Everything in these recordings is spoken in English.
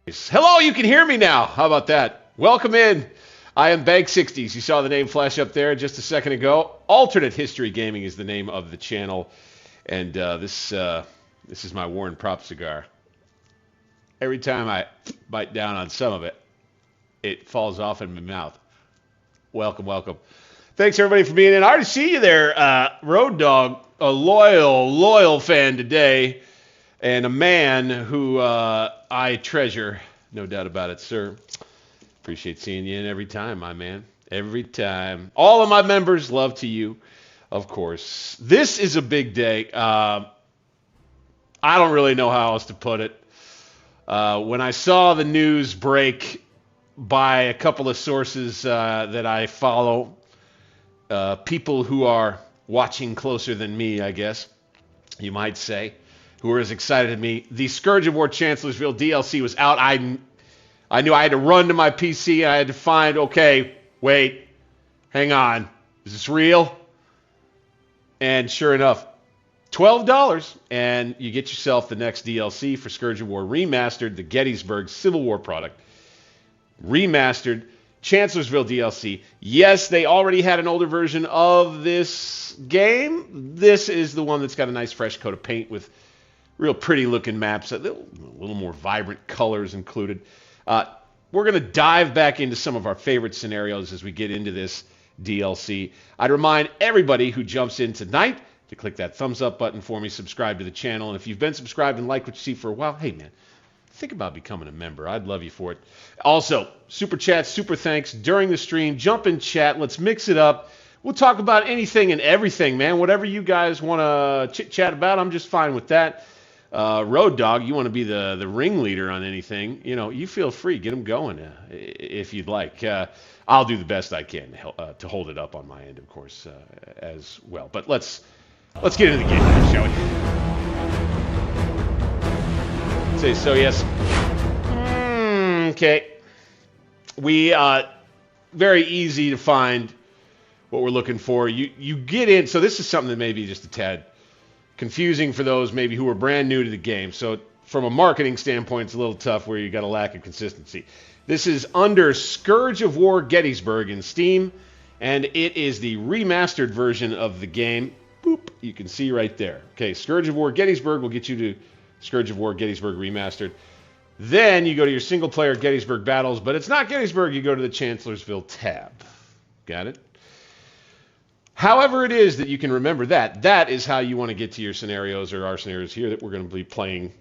Hello, you can hear me now. How about that? Welcome in. I am Bank60s. You saw the name flash up there just a second ago. Alternate History Gaming is the name of the channel. And this is my Warren Prop cigar. Every time I bite down on some of it, it falls off in my mouth. Welcome, welcome. Thanks, everybody, for being in. I already see you there, Road Dog, a loyal fan today, and a man who I treasure, no doubt about it, sir. Appreciate seeing you in every time, my man. Every time. All of my members, love to you, of course. This is a big day. I don't really know how else to put it. When I saw the news break by a couple of sources that I follow, people who are watching closer than me, I guess, you might say, who are as excited as me. The Scourge of War Chancellorsville DLC was out. I knew I had to run to my PC. And I had to find, okay, wait, hang on. Is this real? And sure enough, $12, and you get yourself the next DLC for Scourge of War Remastered, the Gettysburg Civil War product. Remastered, Chancellorsville DLC. Yes, they already had an older version of this game. This is the one that's got a nice fresh coat of paint with real pretty looking maps, a little more vibrant colors included. We're going to dive back into some of our favorite scenarios as we get into this DLC. I'd remind everybody who jumps in tonight to click that thumbs up button for me, subscribe to the channel, and if you've been subscribed and liked what you see for a while, hey man, think about becoming a member. I'd love you for it. Also, super chats, super thanks during the stream. Jump in chat. Let's mix it up. We'll talk about anything and everything, man. Whatever you guys want to chit-chat about, I'm just fine with that. Road Dog, you want to be the ringleader on anything, you know, you feel free. Get them going if you'd like. I'll do the best I can to hold it up on my end, of course, as well. But let's get into the game, shall we? Say so, yes. Okay. We very easy to find what we're looking for. You get in. So this is something that may be just a tad confusing for those maybe who are brand new to the game. So from a marketing standpoint, it's a little tough where you got a lack of consistency. This is under Scourge of War Gettysburg in Steam, and it is the remastered version of the game. Boop, you can see right there. Okay, Scourge of War Gettysburg will get you to Scourge of War Gettysburg Remastered. Then you go to your single-player Gettysburg battles, but it's not Gettysburg. You go to the Chancellorsville tab. Got it? However it is that you can remember that is how you want to get to your scenarios, or our scenarios here that we're going to be playing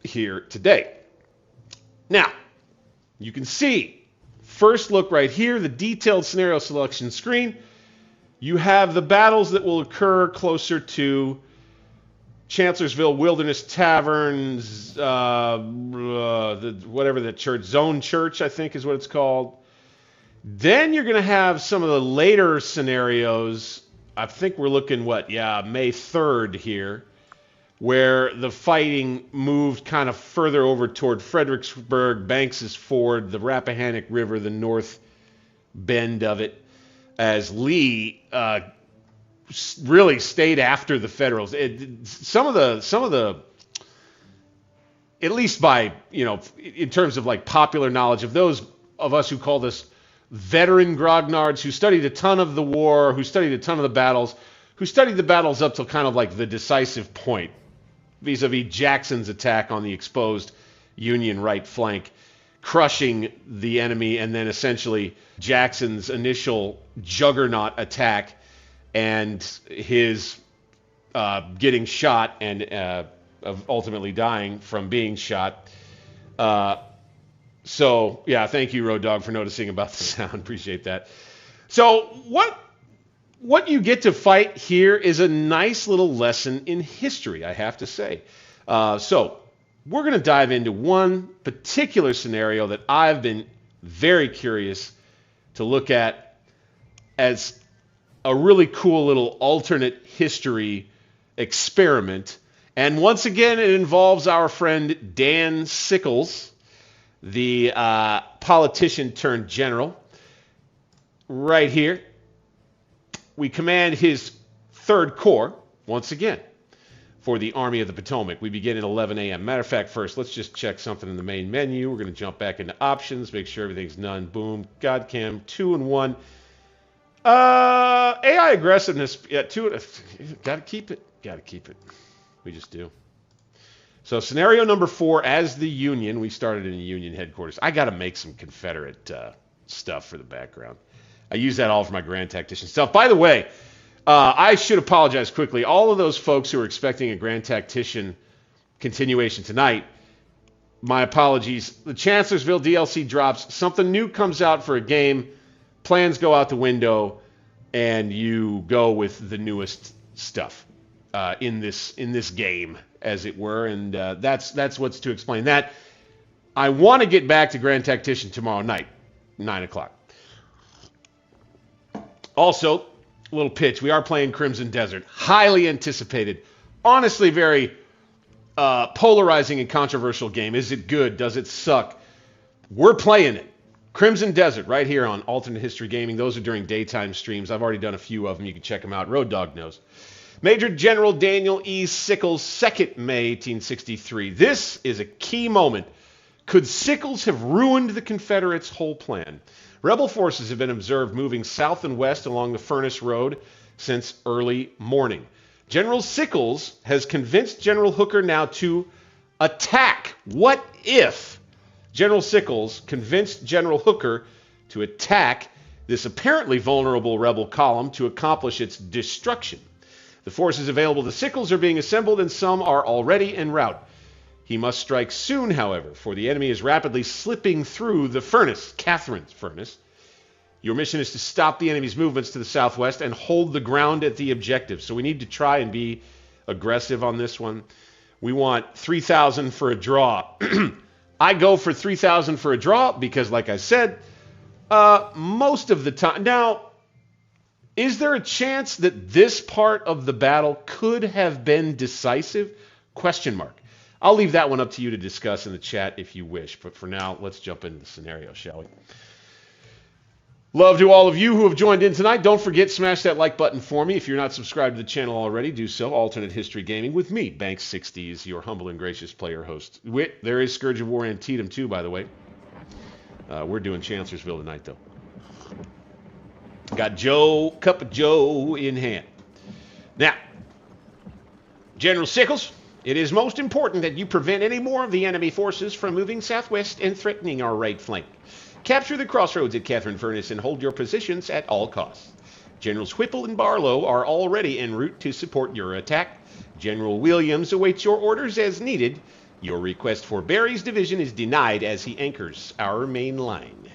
here today. Now, you can see, first look right here, the detailed scenario selection screen. You have the battles that will occur closer to Chancellorsville Wilderness Taverns, whatever the church, Zone Church, I think is what it's called. Then you're going to have some of the later scenarios. I think we're looking, May 3rd here, where the fighting moved kind of further over toward Fredericksburg, Banks's Ford, the Rappahannock River, the north bend of it, as Lee really stayed after the Federals. Some of the, at least by, in terms of like popular knowledge of those of us who call this veteran grognards, who studied a ton of the war, who studied a ton of the battles, who studied the battles up till kind of like the decisive point, vis-a-vis Jackson's attack on the exposed Union right flank, crushing the enemy, and then essentially Jackson's initial juggernaut attack and his getting shot and ultimately dying from being shot. So, yeah, thank you, Road Dog, for noticing about the sound. Appreciate that. So what you get to fight here is a nice little lesson in history, I have to say. So we're going to dive into one particular scenario that I've been very curious to look at as a really cool little alternate history experiment. And once again, it involves our friend Dan Sickles, the politician turned general. Right here, we command his 3rd Corps, once again. for the Army of the Potomac. We begin at 11 a.m. Matter of fact, first, let's just check something in the main menu. We're going to jump back into options, make sure everything's none. Boom. Godcam, 2 and 1. AI aggressiveness, yeah, 2. Got to keep it. Got to keep it. We just do. So scenario number 4, as the Union. We started in the Union headquarters. I got to make some Confederate stuff for the background. I use that all for my Grand Tactician stuff. By the way, I should apologize quickly. All of those folks who are expecting a Grand Tactician continuation tonight, my apologies. The Chancellorsville DLC drops. Something new comes out for a game. Plans go out the window, and you go with the newest stuff in this game, as it were. And that's what's to explain that. I want to get back to Grand Tactician tomorrow night, 9 o'clock. Also, a little pitch. We are playing Crimson Desert. Highly anticipated. Honestly, very polarizing and controversial game. Is it good? Does it suck? We're playing it. Crimson Desert right here on Alternate History Gaming. Those are during daytime streams. I've already done a few of them. You can check them out. Road Dogg knows. Major General Daniel E. Sickles, 2nd May 1863. This is a key moment. Could Sickles have ruined the Confederates' whole plan? Rebel forces have been observed moving south and west along the Furnace Road since early morning. General Sickles has convinced General Hooker now to attack. What if General Sickles convinced General Hooker to attack this apparently vulnerable rebel column to accomplish its destruction? The forces available to Sickles are being assembled, and some are already en route. He must strike soon, however, for the enemy is rapidly slipping through the furnace, Catherine's furnace. Your mission is to stop the enemy's movements to the southwest and hold the ground at the objective. So we need to try and be aggressive on this one. We want 3,000 for a draw. I go for 3,000 for a draw because, like I said, most of the time... Now, is there a chance that this part of the battle could have been decisive? Question mark. I'll leave that one up to you to discuss in the chat if you wish. But for now, let's jump into the scenario, shall we? Love to all of you who have joined in tonight. Don't forget, smash that like button for me. If you're not subscribed to the channel already, do so. Alternate History Gaming with me, Bank60s, your humble and gracious player host. There is Scourge of War Antietam too, by the way. We're doing Chancellorsville tonight, though. Got Cup of Joe in hand. Now, General Sickles, it is most important that you prevent any more of the enemy forces from moving southwest and threatening our right flank. Capture the crossroads at Catherine Furnace and hold your positions at all costs. Generals Whipple and Barlow are already en route to support your attack. General Williams awaits your orders as needed. Your request for Barry's division is denied as he anchors our main line.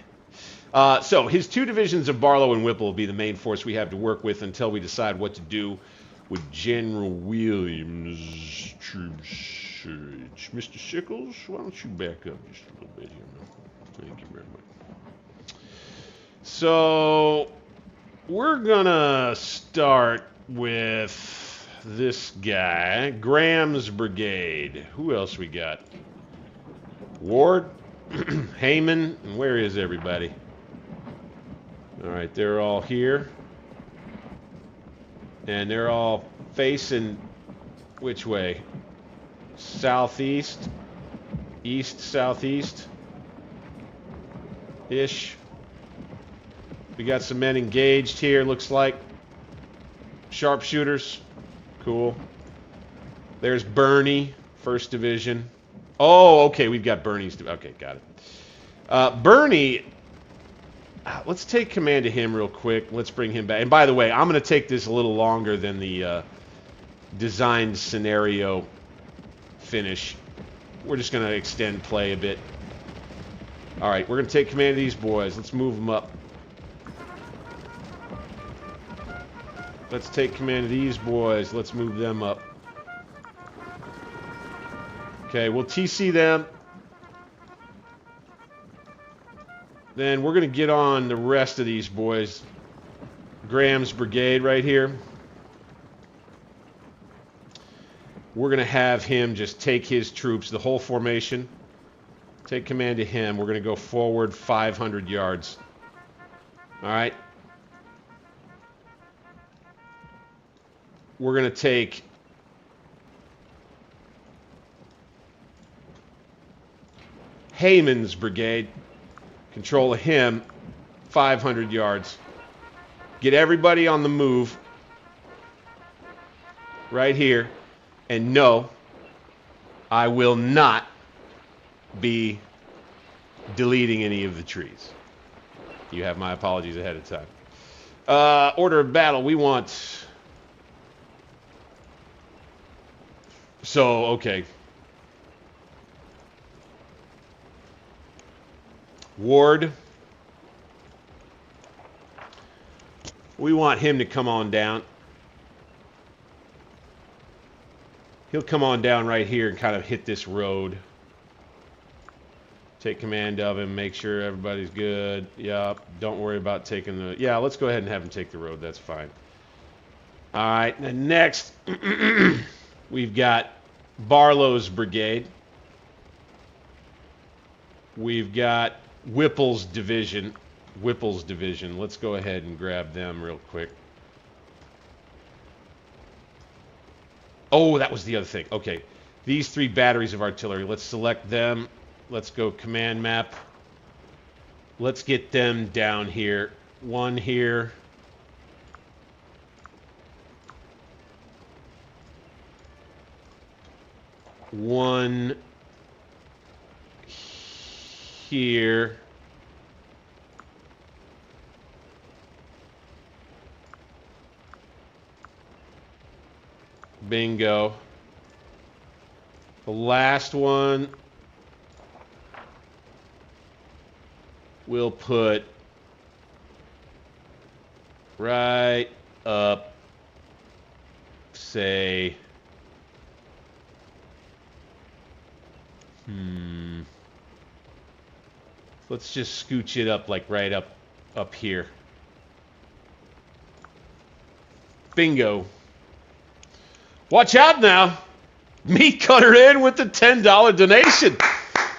So his 2 divisions of Barlow and Whipple will be the main force we have to work with until we decide what to do with General Williams' troops. Mr. Sickles, why don't you back up just a little bit here, man? Thank you very much. So we're gonna start with this guy, Graham's Brigade. Who else we got? Ward, Heyman, and where is everybody? All right, they're all here. And they're all facing which way? Southeast? East, southeast? Ish. We got some men engaged here, looks like. Sharpshooters. Cool. There's Bernie, 1st Division. Oh, okay, we've got Bernie's. Okay, got it. Bernie... Let's take command of him real quick. Let's bring him back. And by the way, I'm going to take this a little longer than the designed scenario finish. We're just going to extend play a bit. All right, we're going to take command of these boys. Let's move them up. Let's take command of these boys. Let's move them up. Okay, we'll TC them. Then we're going to get on the rest of these boys. Graham's Brigade right here. We're going to have him just take his troops, the whole formation. Take command of him. We're going to go forward 500 yards. All right. We're going to take Heyman's brigade. Control of him. 500 yards. Get everybody on the move. Right here. And no, I will not be deleting any of the trees. You have my apologies ahead of time. Order of battle, we want... So, okay. Ward. We want him to come on down. He'll come on down right here and kind of hit this road. Take command of him, make sure everybody's good. Yup, don't worry about taking the... Yeah, let's go ahead and have him take the road, that's fine. Alright, and next, we've got Barlow's brigade. We've got Whipple's division. Whipple's division. Let's go ahead and grab them real quick. Oh, that was the other thing. Okay. These 3 batteries of artillery. Let's select them. Let's go command map. Let's get them down here. 1 here. One here. Bingo. The last one we'll put right up, say, let's just scooch it up like right up here. Bingo. Watch out now. Meat Cutter in with the $10 donation.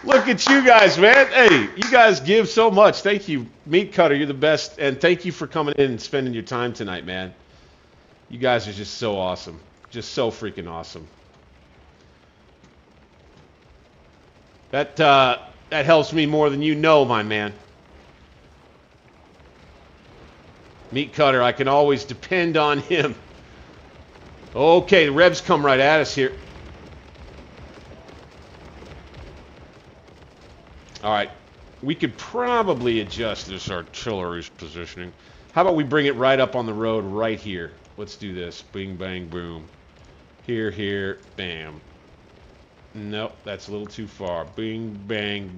Look at you guys, man. Hey, you guys give so much. Thank you, Meat Cutter. You're the best. And thank you for coming in and spending your time tonight, man. You guys are just so awesome. Just so freaking awesome. That helps me more than you know, my man. Meat Cutter, I can always depend on him. Okay, the Rebs come right at us here. Alright, we could probably adjust this artillery's positioning. How about we bring it right up on the road right here? Let's do this. Bing, bang, boom. Here, here, bam. Nope, that's a little too far. Bing, bang,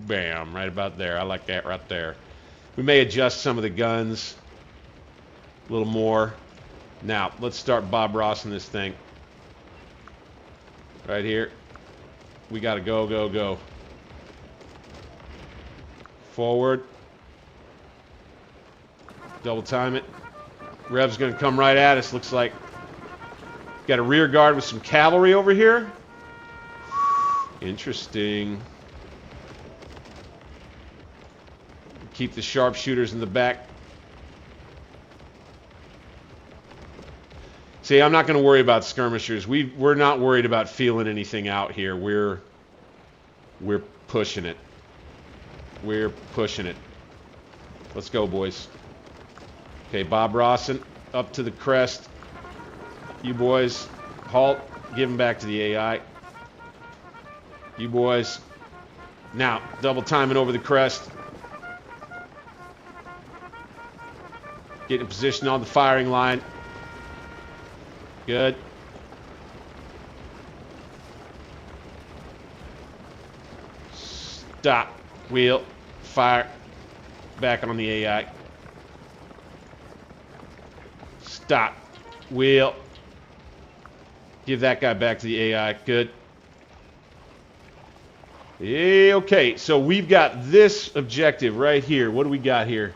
bam. Right about there. I like that right there. We may adjust some of the guns a little more. Now, let's start Bob Rossing this thing. Right here. We got to go, go, go. Forward. Double time it. Rev's going to come right at us, looks like. Got a rear guard with some cavalry over here. Interesting. Keep the sharpshooters in the back. See, I'm not going to worry about skirmishers. We're not worried about feeling anything out here. We're pushing it. We're pushing it. Let's go, boys. Okay, Bob Rawson up to the crest. You boys, halt. Give him back to the AI. You boys. Now, double timing over the crest. Get in position on the firing line. Good. Stop. Wheel. Fire. Back on the AI. Stop. Wheel. Give that guy back to the AI. Good. Okay, so we've got this objective right here. What do we got here?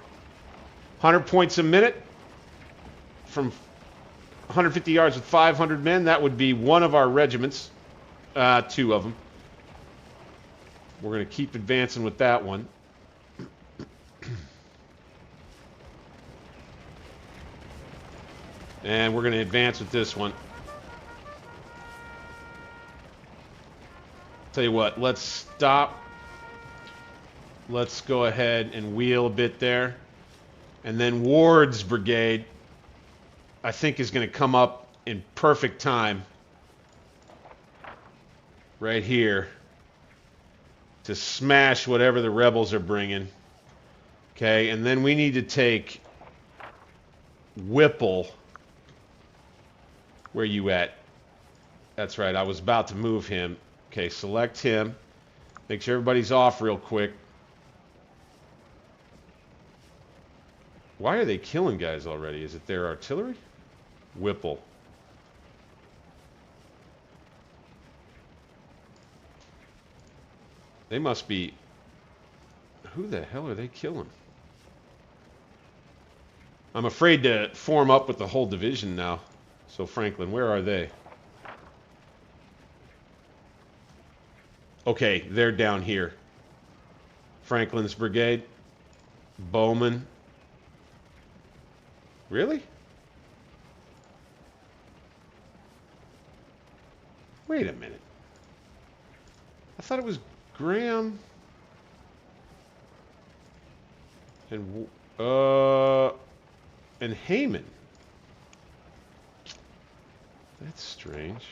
100 points a minute from 150 yards with 500 men. That would be one of our regiments. 2 of them. We're going to keep advancing with that one. And we're going to advance with this one. Tell you what, let's stop. let's go ahead and wheel a bit there. And then Ward's brigade, I think, is going to come up in perfect time right here to smash whatever the rebels are bringing. Okay, and then we need to take Whipple. Where you at? That's right, I was about to move him. Okay, select him. Make sure everybody's off real quick. Why are they killing guys already? Is it their artillery? Whipple. They must be... Who the hell are they killing? I'm afraid to form up with the whole division now. So Franklin, where are they? Okay, they're down here. Franklin's brigade. Bowman. Really? Wait a minute. I thought it was Graham and Heyman. That's strange.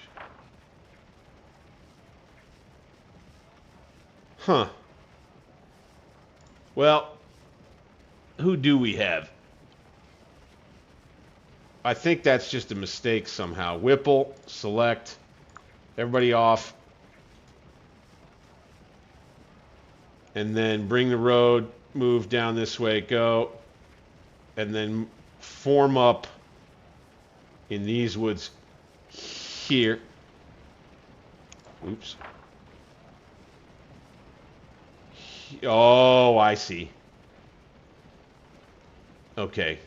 Huh. Well, who do we have? I think that's just a mistake somehow. Whipple, select, everybody off. And then bring the road, move down this way, go. And then form up in these woods here. Oops. Oh, I see. Okay.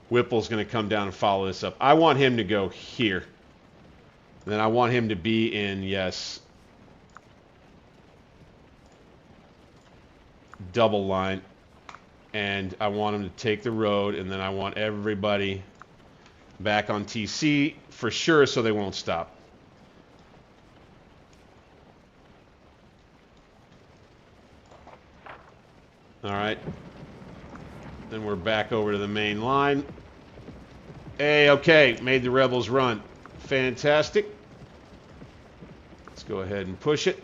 Whipple's going to come down and follow this up. I want him to go here. And then I want him to be in, yes, double line. And I want him to take the road. And then I want everybody back on TC for sure so they won't stop. All right. Then we're back over to the main line. Hey, okay, made the rebels run. Fantastic. Let's go ahead and push it.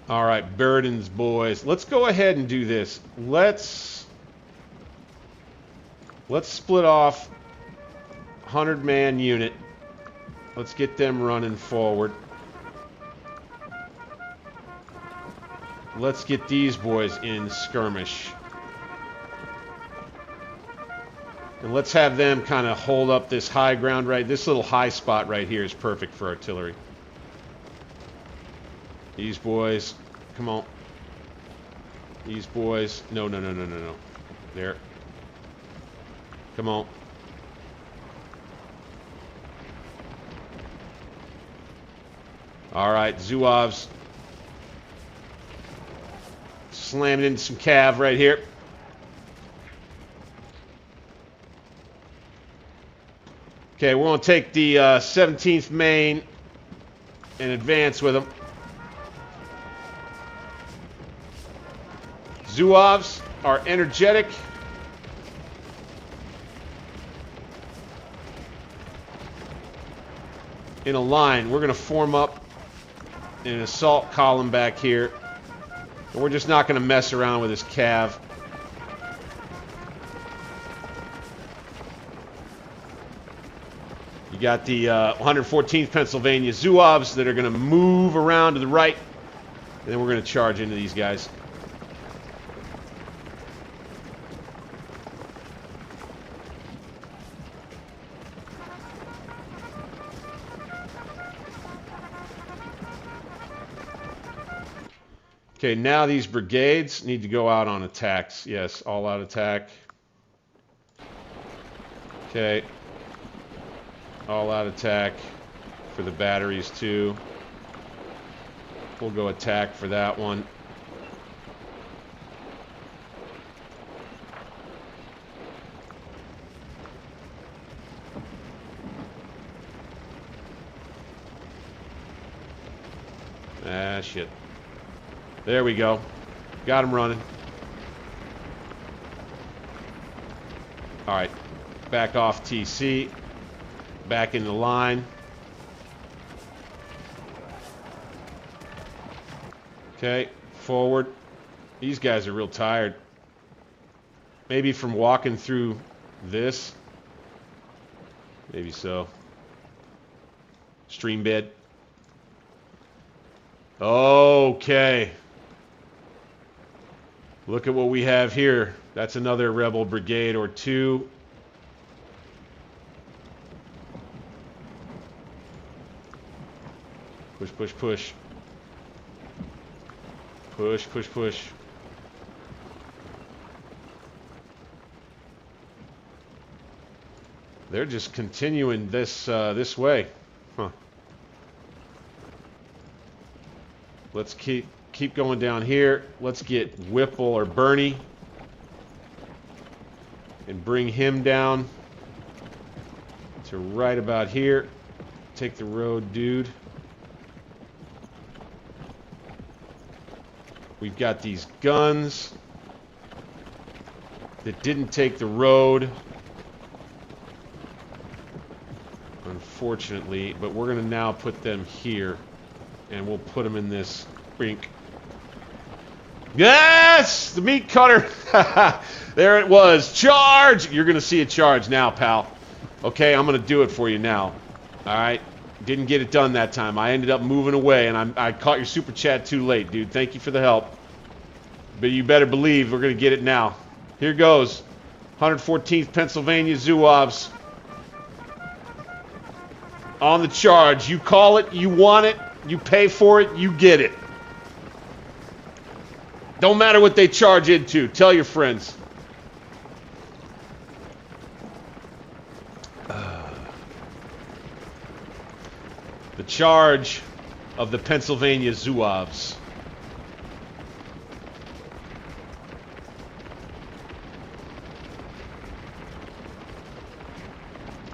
All right, Burdens, boys. Let's go ahead and do this. Let's split off 100-man unit. Let's get them running forward. Let's get these boys in skirmish. And let's have them kind of hold up this high ground right. This little high spot right here is perfect for artillery. These boys, come on. These boys, no. There. Come on. All right, Zuavs. Slamming into some cav right here. Okay, we're going to take the 17th Maine and advance with them. Zuavs are energetic. In a line. We're going to form up in an assault column back here. And we're just not going to mess around with this cav. You got the 114th Pennsylvania Zuavs that are going to move around to the right. And then we're going to charge into these guys. Okay, now these brigades need to go out on attacks. Yes, all-out attack. Okay. All-out attack for the batteries, too. We'll go attack for that one. Ah, shit. There we go. Got him running. Alright. Back off TC. Back in the line. Okay. Forward. These guys are real tired. Maybe from walking through this. Maybe so. Stream bed. Okay. Look at what we have here. That's another rebel brigade or two. Push, push, push. Push, push, push. They're just continuing this this way. Huh. Let's keep going down here. Let's get Whipple or Bernie and bring him down to right about here. Take the road, dude. We've got these guns that didn't take the road, unfortunately, but we're going to now put them here, and we'll put them in this rink. Yes! The meat cutter! There it was. Charge! You're going to see a charge now, pal. Okay, I'm going to do it for you now. Alright? Didn't get it done that time. I ended up moving away, and I caught your super chat too late, dude. Thank you for the help. But you better believe we're going to get it now. Here goes. 114th Pennsylvania Zouaves. On the charge. You call it, you want it, you pay for it, you get it. Don't matter what they charge into. Tell your friends. The charge of the Pennsylvania Zouaves.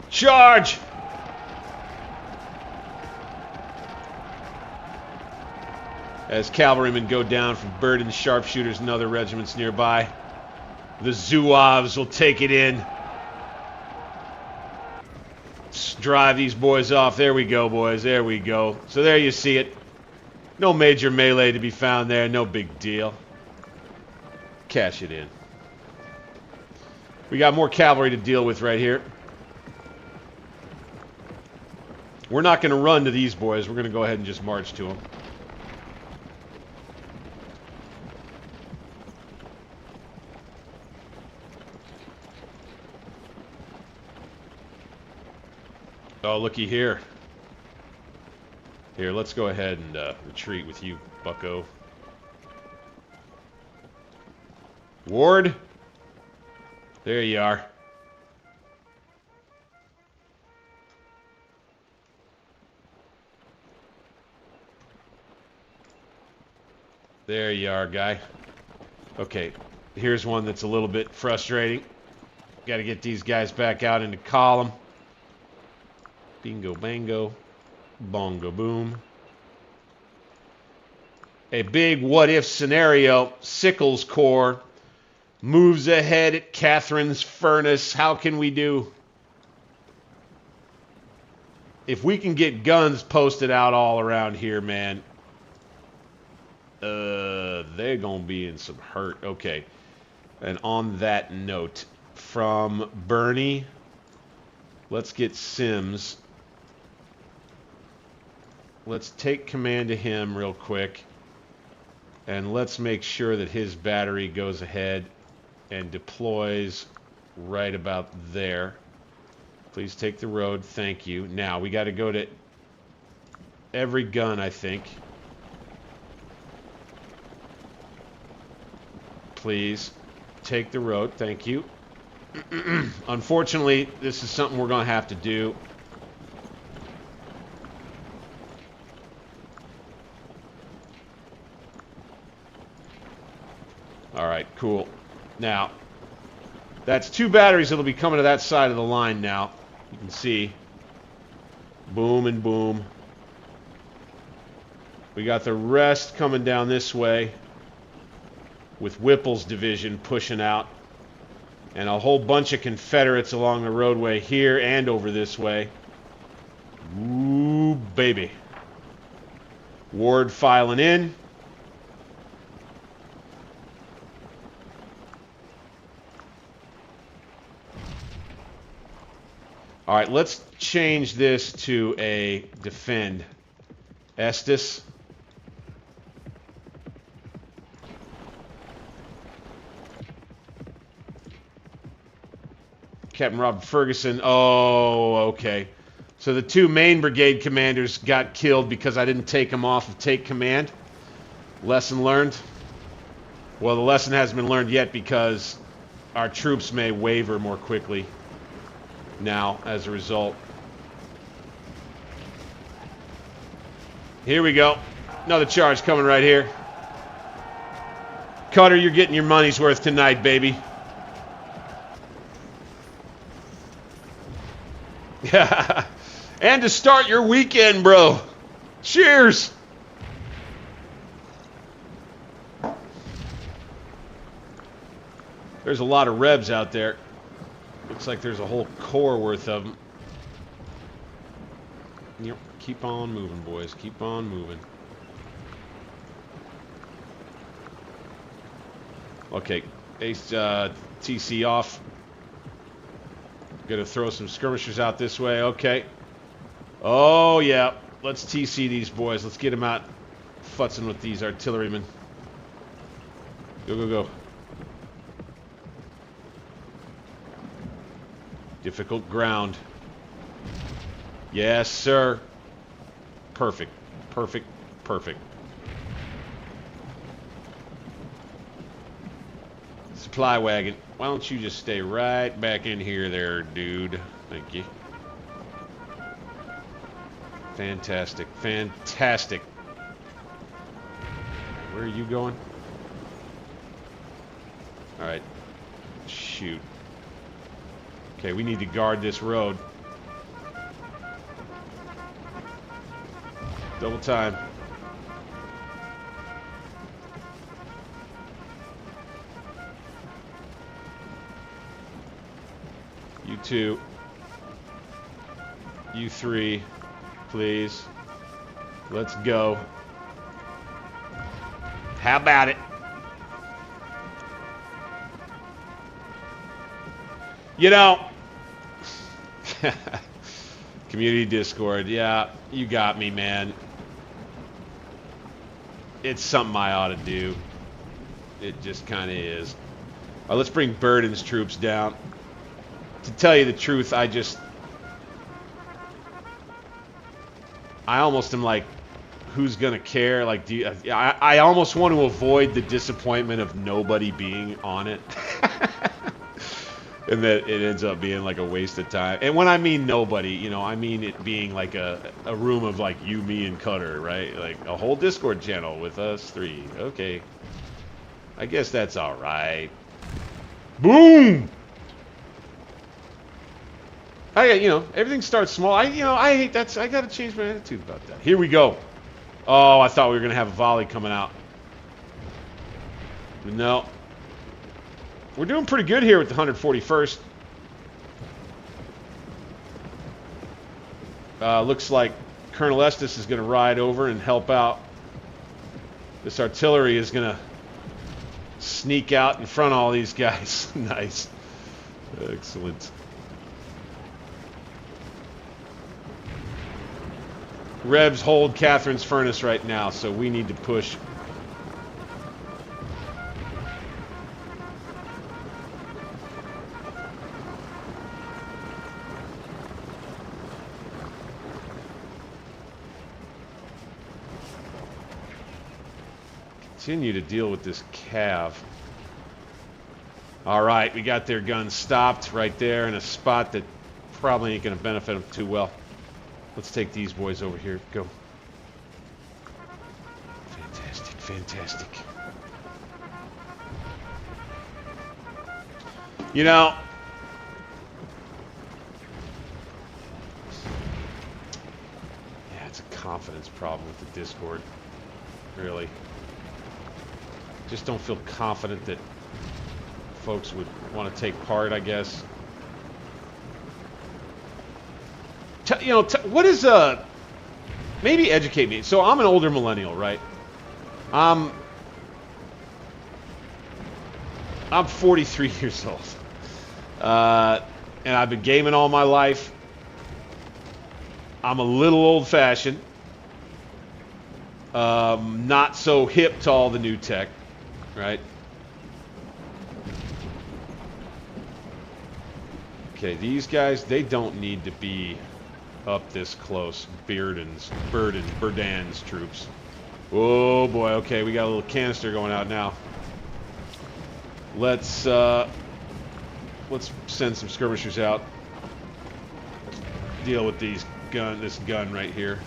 Charge! As cavalrymen go down from Burden's sharpshooters and other regiments nearby, the Zouaves will take it in. Let's drive these boys off. There we go, boys. There we go. So there you see it. No major melee to be found there. No big deal. Cash it in. We got more cavalry to deal with right here. We're not going to run to these boys. We're going to go ahead and just march to them. Oh, looky here. Here, let's go ahead and retreat with you, bucko. Ward. There you are. There you are, guy. Okay, here's one that's a little bit frustrating. Got to get these guys back out into column. Bingo, bango, bongo, boom. A big what-if scenario. Sickles Corps moves ahead at Catherine's Furnace. How can we do? If we can get guns posted out all around here, man, they're gonna be in some hurt. Okay. And on that note, from Bernie, let's get Sims. Let's take command of him real quick. And let's make sure that his battery goes ahead and deploys right about there. Please take the road. Thank you. Now, we got to go to every gun, I think. Please take the road. Thank you. Unfortunately, this is something we're going to have to do. All right, cool. Now, that's 2 batteries that'll be coming to that side of the line now. You can see. Boom and boom. We got the rest coming down this way with Whipple's division pushing out. And a whole bunch of Confederates along the roadway here and over this way. Ooh, baby. Ward filing in. All right, let's change this to a defend. Estes. Captain Robert Ferguson. Oh, okay. So the 2 main brigade commanders got killed because I didn't take them off of take command. Lesson learned. Well, the lesson hasn't been learned yet because our troops may waver more quickly now as a result. Here we go. Another charge coming right here. Cutter, you're getting your money's worth tonight, baby. And to start your weekend, bro. Cheers. There's a lot of Rebs out there. Looks like there's a whole corps worth of them. Yep. Keep on moving, boys. Keep on moving. Okay. Ace TC off. Gonna throw some skirmishers out this way. Okay. Oh, yeah. Let's TC these boys. Let's get them out futzing with these artillerymen. Go, go, go. Difficult ground. Yes, sir. Perfect. Perfect. Perfect. Supply wagon. Why don't you just stay right back in here there, dude? Thank you. Fantastic. Fantastic. Where are you going? Alright. Shoot. Okay, we need to guard this road. Double time. You 2. You 3. Please. Let's go. How about it? You know, community Discord, yeah, you got me, man. It's something I ought to do. It just kind of is. All right, let's bring Burden's troops down. To tell you the truth, I almost am like, who's gonna care? Like, I almost want to avoid the disappointment of nobody being on it. And that it ends up being like a waste of time. And when I mean nobody, you know, I mean it being like a room of like you, me, and Cutter, right? Like a whole Discord channel with us 3. Okay. I guess that's all right. Boom! You know, everything starts small. I hate that. I got to change my attitude about that. Here we go. Oh, I thought we were going to have a volley coming out. No. We're doing pretty good here with the 141st. Looks like Colonel Estes is going to ride over and help out. This artillery is going to sneak out in front of all these guys. Nice. Excellent. Rebs hold Catherine's Furnace right now, so we need to push. Continue to deal with this cav. All right, we got their guns stopped right there in a spot that probably ain't going to benefit them too well. Let's take these boys over here. Go. Fantastic, fantastic. You know, yeah, it's a confidence problem with the Discord. Really. Just don't feel confident that folks would want to take part, I guess. You know, what is maybe educate me. So I'm an older millennial, right? I'm 43 years old. And I've been gaming all my life. I'm a little old-fashioned. Not so hip to all the new tech, right? Okay, these guys, they don't need to be up this close. Berdan's troops. Oh boy, okay, we got a little canister going out now. Let's send some skirmishers out. Deal with this gun right here.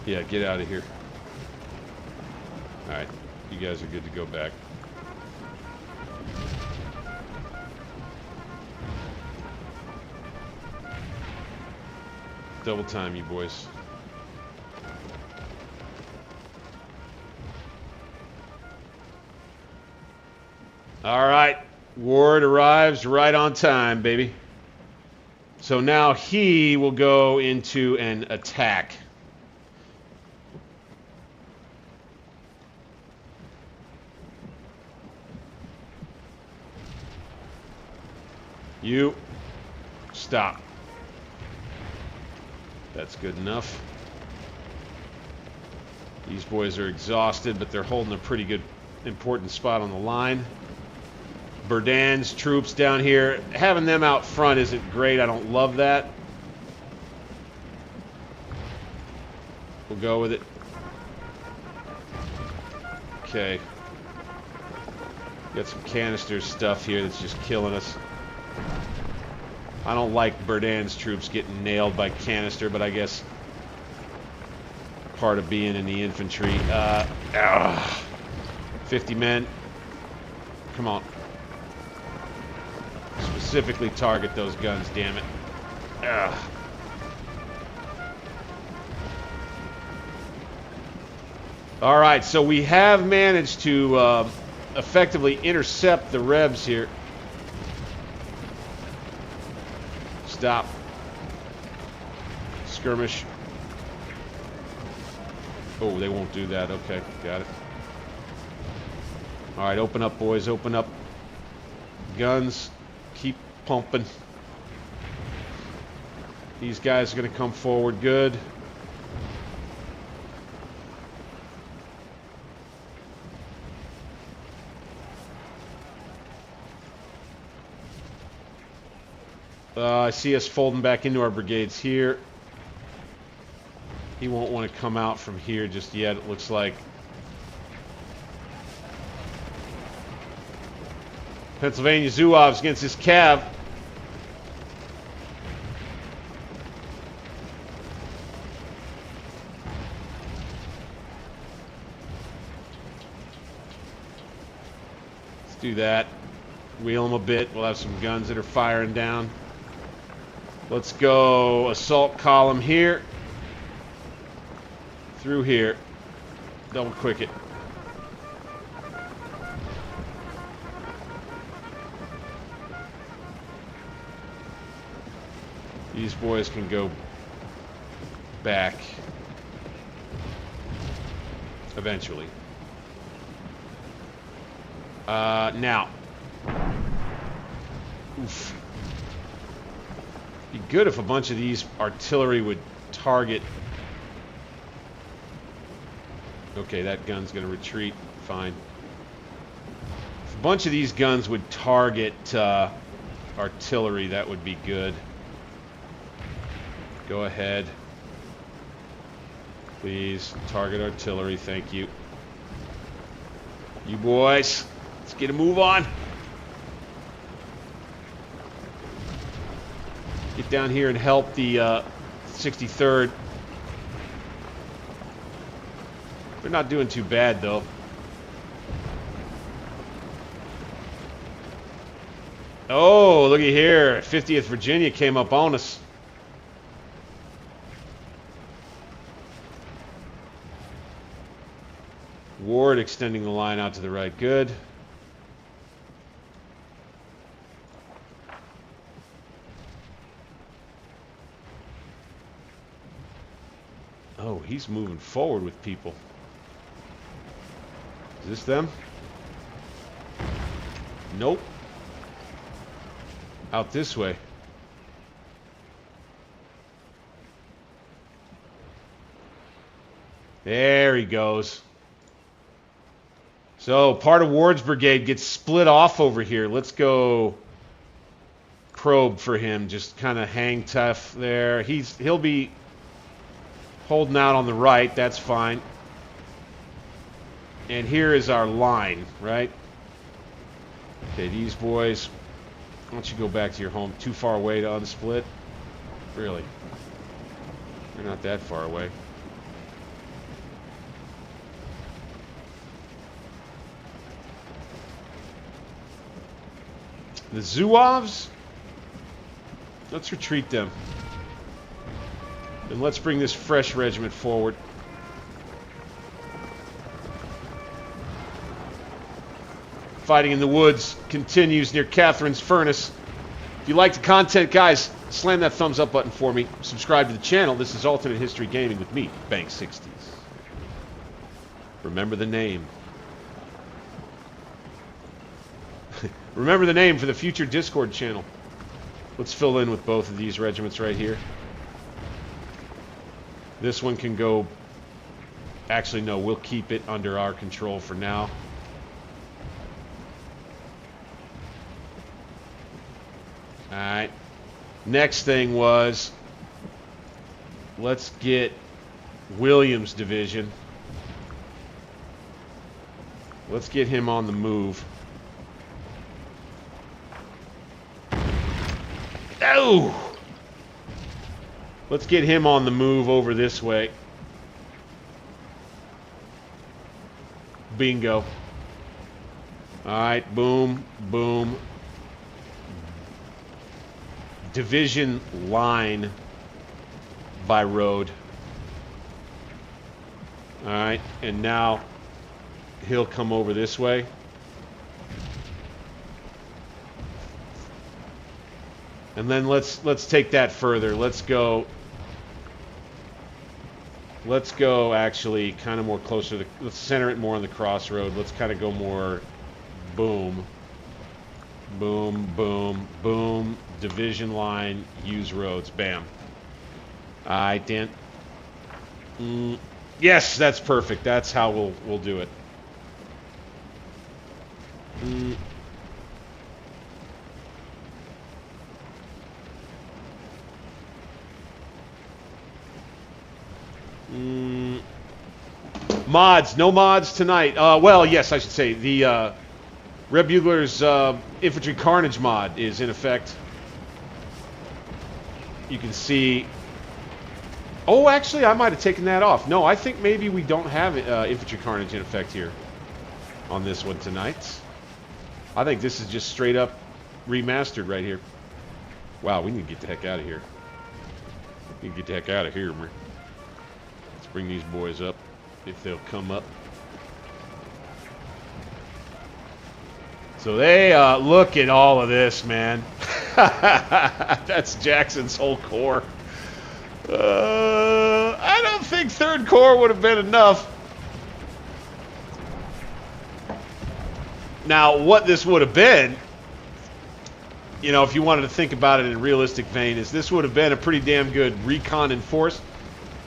Yeah, get out of here. Alright, you guys are good to go back. Double time, you boys. Alright, Ward arrives right on time, baby. So now he will go into an attack. You stop. That's good enough. These boys are exhausted, but they're holding a pretty good, important spot on the line. Berdan's troops down here. Having them out front isn't great. I don't love that. We'll go with it. Okay. Got some canister stuff here that's just killing us. I don't like Berdan's troops getting nailed by canister, but I guess part of being in the infantry. 50 men. Come on. Specifically target those guns, damn it. All right, so we have managed to effectively intercept the Rebs here. Stop. Skirmish. Oh, they won't do that. Okay, got it. All right, open up, boys. Open up. Guns. Keep pumping. These guys are going to come forward good. I see us folding back into our brigades here. He won't want to come out from here just yet, it looks like. Pennsylvania Zouaves against his cav. Let's do that. Wheel them a bit. We'll have some guns that are firing down. Let's go assault column here. Through here. Double quick it. These boys can go back eventually. Now. Oof. Be good if a bunch of these artillery would target. Okay, that gun's going to retreat. Fine. If a bunch of these guns would target artillery, that would be good. Go ahead. Please, target artillery. Thank you. You boys, let's get a move on. Get down here and help the 63rd. They're not doing too bad, though. Oh, looky here. 50th Virginia came up on us. Ward extending the line out to the right. Good. Oh, he's moving forward with people. Is this them? Nope. Out this way. There he goes. So part of Ward's brigade gets split off over here. Let's go probe for him. Just kind of hang tough there. He'll be holding out on the right. That's fine. And here is our line, right? Okay, these boys. Why don't you go back to your home? Too far away to unsplit? Really? They're not that far away. The Zouaves? Let's retreat them. And let's bring this fresh regiment forward. Fighting in the woods continues near Catherine's Furnace. If you like the content, guys, slam that thumbs up button for me. Subscribe to the channel. This is Alternate History Gaming with me, Bank60s. Remember the name. Remember the name for the future Discord channel. Let's fill in with both of these regiments right here. This one can go... Actually, no, we'll keep it under our control for now. Alright. Next thing was... Let's get Williams' division. Let's get him on the move. Oh! Let's get him on the move over this way. Bingo. Alright, boom, boom. Division line by road. Alright, and now he'll come over this way. And then let's take that further. Let's go actually kind of more closer to let's center it more on the crossroad. Let's kind of go more boom. Boom, boom, boom. Division line, use roads. Bam. Alright, Dan. Yes, that's perfect. That's how we'll do it. Mods. No mods tonight. Well, yes, I should say. The Red Bugler's Infantry Carnage mod is in effect. You can see... Oh, actually, I might have taken that off. No, I think maybe we don't have Infantry Carnage in effect here on this one tonight. I think this is just straight up remastered right here. Wow, we need to get the heck out of here. We need to get the heck out of here, man. Let's bring these boys up, if they'll come up. So they, look at all of this, man. That's Jackson's whole corps. I don't think 3rd Corps would have been enough. Now, what this would have been, you know, if you wanted to think about it in a realistic vein, is this would have been a pretty damn good recon in force.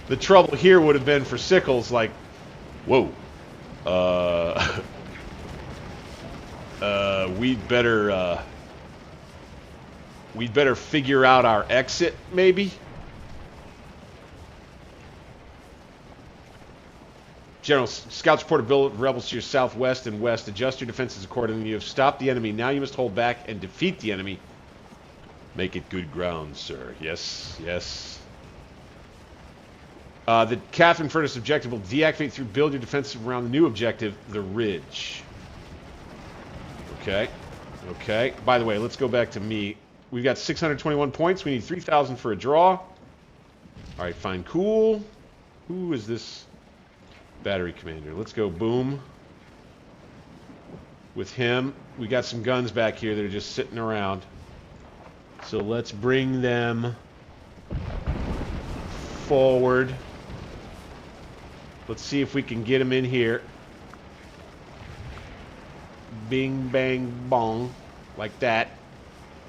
The trouble here would have been for Sickles, like, whoa, we'd better figure out our exit, maybe. General, scouts report rebels to your southwest and west. Adjust your defenses accordingly. You have stopped the enemy. Now you must hold back and defeat the enemy. Make it good ground, sir. Yes, yes. The Catherine Furnace objective will deactivate through build your defenses around the new objective, the Ridge. Okay. Okay. By the way, let's go back to me. We've got 621 points. We need 3,000 for a draw. All right, fine, cool. Who is this battery commander? Let's go boom with him. We got some guns back here that are just sitting around. So let's bring them forward. Let's see if we can get them in here. Bing, bang, bong. Like that.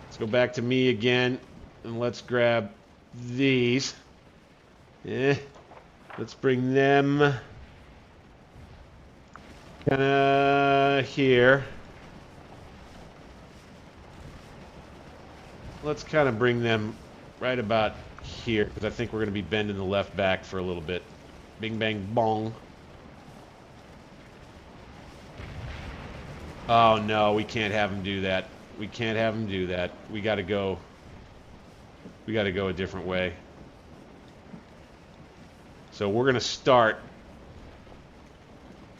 Let's go back to me again. And let's grab these. Let's bring them kind of here. Let's kind of bring them right about here, because I think we're going to be bending the left back for a little bit. Bing, bang, bong. Oh, no, we can't have him do that. We can't have him do that. We got to go. We got to go a different way. So we're going to start.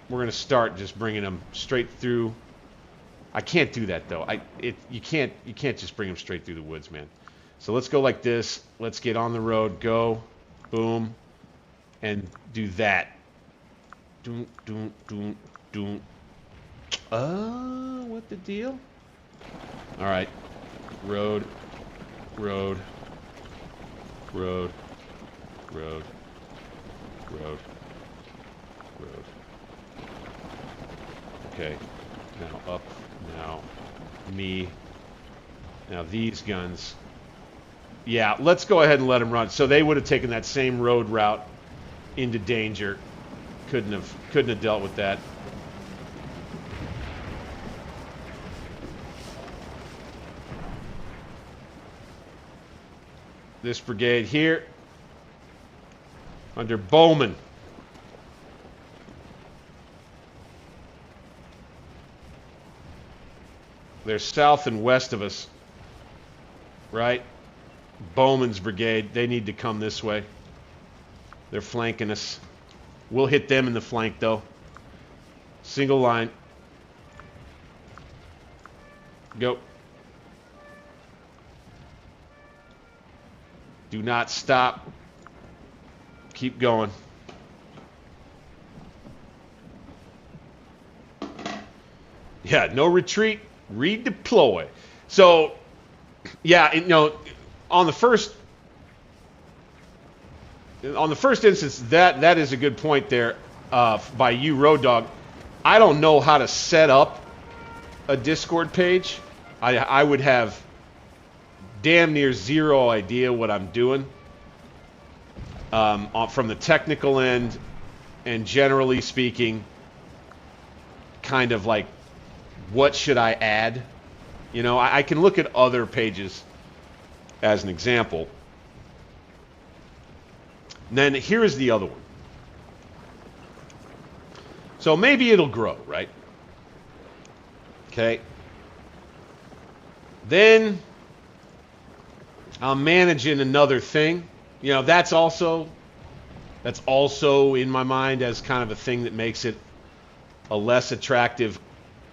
We're going to start just bringing them straight through. I can't do that though. You can't just bring them straight through the woods, man. So let's go like this. Let's get on the road. Go, boom, and do that. Doom, doom, doom, doom. What the deal? All right. Road, road, road, road, road, road. Okay. Now up. Now me. Now these guns. Yeah, let's go ahead and let them run. So they would have taken that same road route into danger. Couldn't have dealt with that. This brigade here under Bowman. They're south and west of us, right? Bowman's brigade, they need to come this way. They're flanking us. We'll hit them in the flank, though. Single line. Go. Do not stop. Keep going. Yeah, no retreat. Redeploy. So, yeah, on the first instance, that is a good point there by you, Road Dog. I don't know how to set up a Discord page. I would have damn near zero idea what I'm doing from the technical end, and generally speaking, kind of like, what should I add? You know, I can look at other pages as an example. And then here is the other one. So maybe it'll grow, right? Okay. Then I'm managing another thing. You know, that's also in my mind as kind of a thing that makes it a less attractive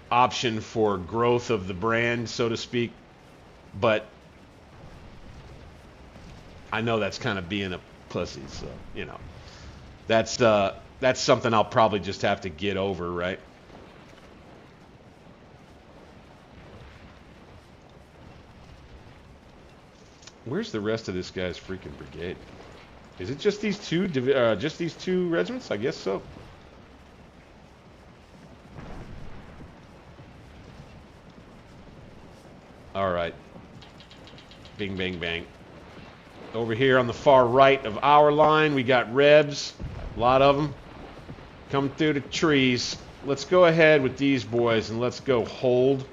option for growth of the brand, so to speak. But I know that's kind of being a pussy, so you know, that's something I'll probably just have to get over, right? Where's the rest of this guy's freaking brigade? Is it just these two regiments? I guess so. All right. Bing, bang, bang. Over here on the far right of our line, we got Rebs. A lot of them. Come through the trees. Let's go ahead with these boys and let's go hold.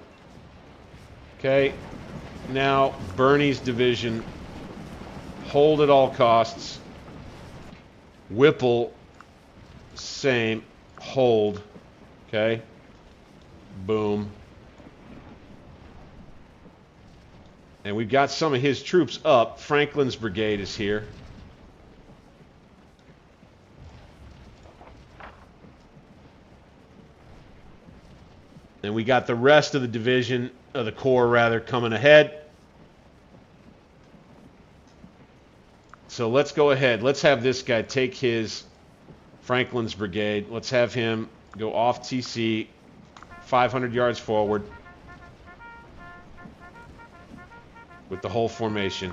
Okay. Now, Bernie's division. Hold at all costs. Whipple. Same. Hold. Okay. Boom. And we've got some of his troops up. Franklin's brigade is here. And we got the rest of the division of the Corps, rather, coming ahead. So let's go ahead. Let's have this guy take his Franklin's brigade. Let's have him go off TC, 500 yards forward with the whole formation.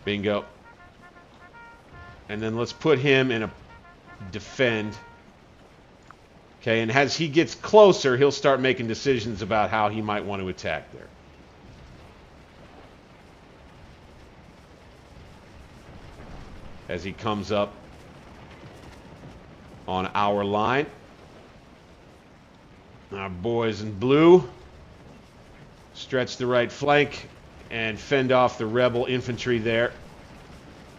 Bingo. And then let's put him in a defend. Okay, and as he gets closer, he'll start making decisions about how he might want to attack there. As he comes up on our line. Our boys in blue stretch the right flank and fend off the rebel infantry there.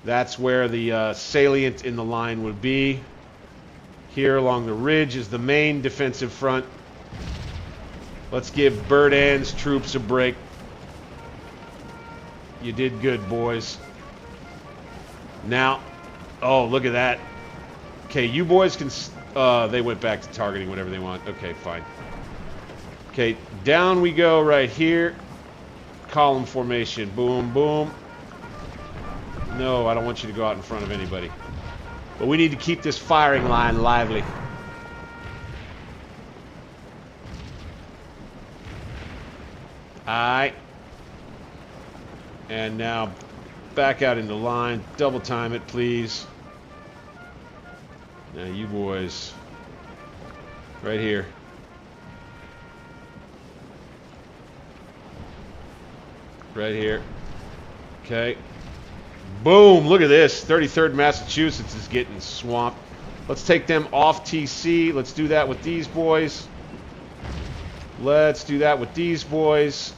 That's where the salient in the line would be. Here along the ridge is the main defensive front. Let's give Berdan's troops a break. You did good, boys. Now, oh, look at that. Okay, you boys can... they went back to targeting whatever they want. Okay, fine. Okay, down we go right here. Column formation. Boom, boom. No, I don't want you to go out in front of anybody. But we need to keep this firing line lively. Alright. And now back out into line. Double time it, please. Now you boys. Right here. Right here. Okay. Boom! Look at this. 33rd Massachusetts is getting swamped. Let's take them off TC. Let's do that with these boys. Let's do that with these boys.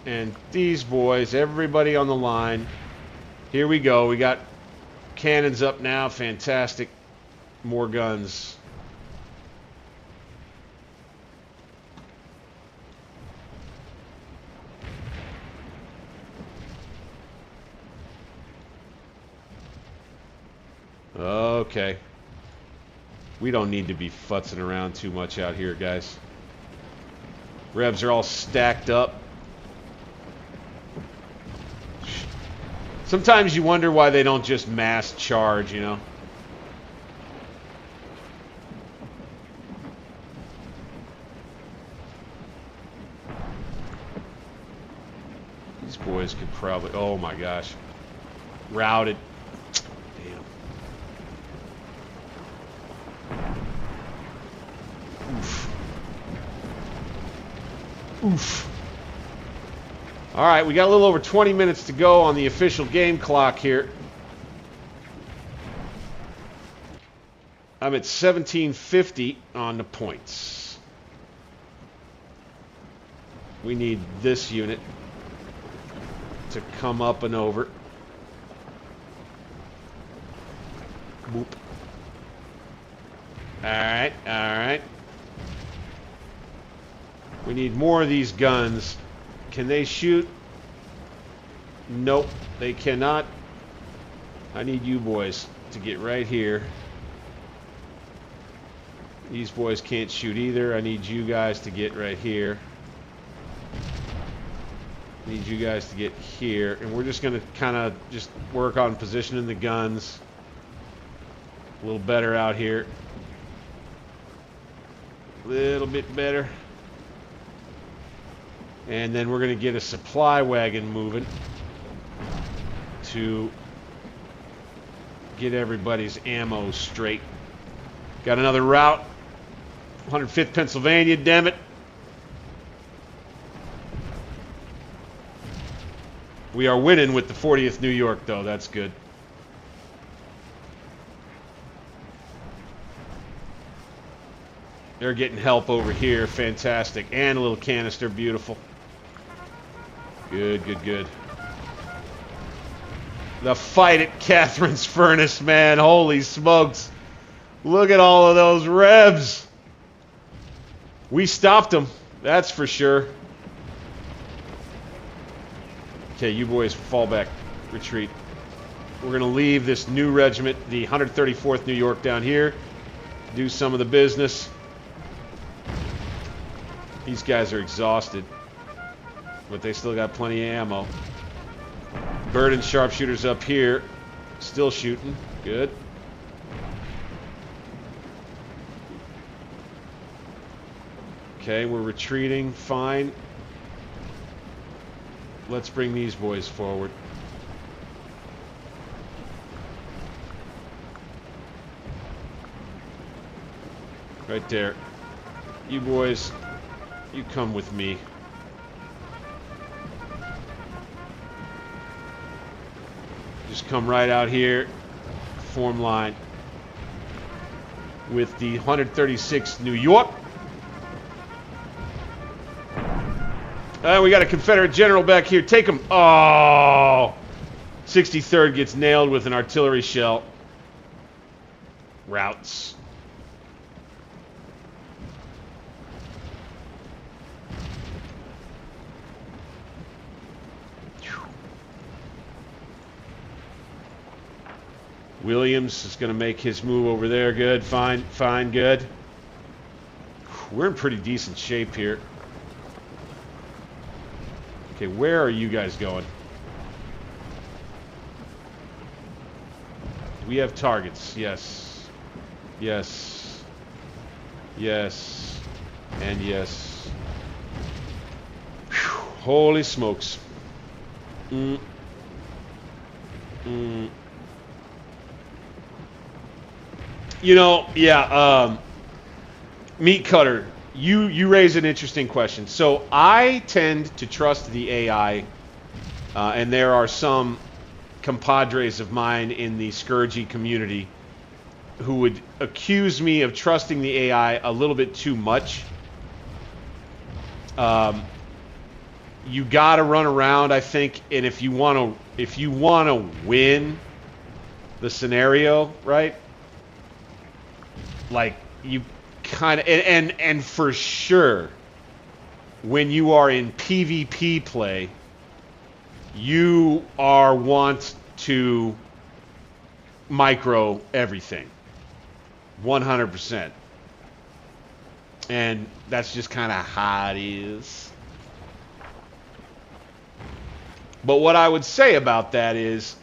And these boys. Everybody on the line. Here we go. We got cannons up now. Fantastic. More guns. Okay. We don't need to be futzing around too much out here, guys. Revs are all stacked up. Sometimes you wonder why they don't just mass charge, you know? These boys could probably... Oh my gosh. Routed. Oof. All right, we got a little over 20 minutes to go on the official game clock here. I'm at 1750 on the points. We need this unit to come up and over. Boop. All right, all right. We need more of these guns. Can they shoot? Nope, they cannot. I need you boys to get right here. These boys can't shoot either. I need you guys to get right here. I need you guys to get here. And we're just going to kind of just work on positioning the guns a little better out here. A little bit better. And then we're going to get a supply wagon moving to get everybody's ammo straight. Got another route. 105th Pennsylvania, damn it. We are winning with the 40th New York, though. That's good. They're getting help over here. Fantastic. And a little canister. Beautiful. Good, good, good. The fight at Catherine's Furnace, man. Holy smokes. Look at all of those revs. We stopped them. That's for sure. Okay, you boys fall back. Retreat. We're going to leave this new regiment, the 134th New York, down here. Do some of the business. These guys are exhausted, but they still got plenty of ammo. Bird and sharpshooters up here, still shooting. Good. Okay, we're retreating. Fine. Let's bring these boys forward. Right there. You boys, you come with me. Just come right out here. Form line. With the 136th New York. We got a Confederate general back here. Take him. Oh! 63rd gets nailed with an artillery shell. Routes. Williams is going to make his move over there. Good. Fine. Fine. Good. We're in pretty decent shape here. Okay, where are you guys going? We have targets. Yes. Yes. Yes. And yes. Whew. Holy smokes. You know, yeah, Meat Cutter, you raise an interesting question. So I tend to trust the AI, and there are some compadres of mine in the Scourgy community who would accuse me of trusting the AI a little bit too much. You gotta run around, I think, and if you wanna win the scenario, right? Like, you kind of, and for sure, when you are in PvP play, you want to micro everything, 100%, and that's just kind of how it is. But what I would say about that is,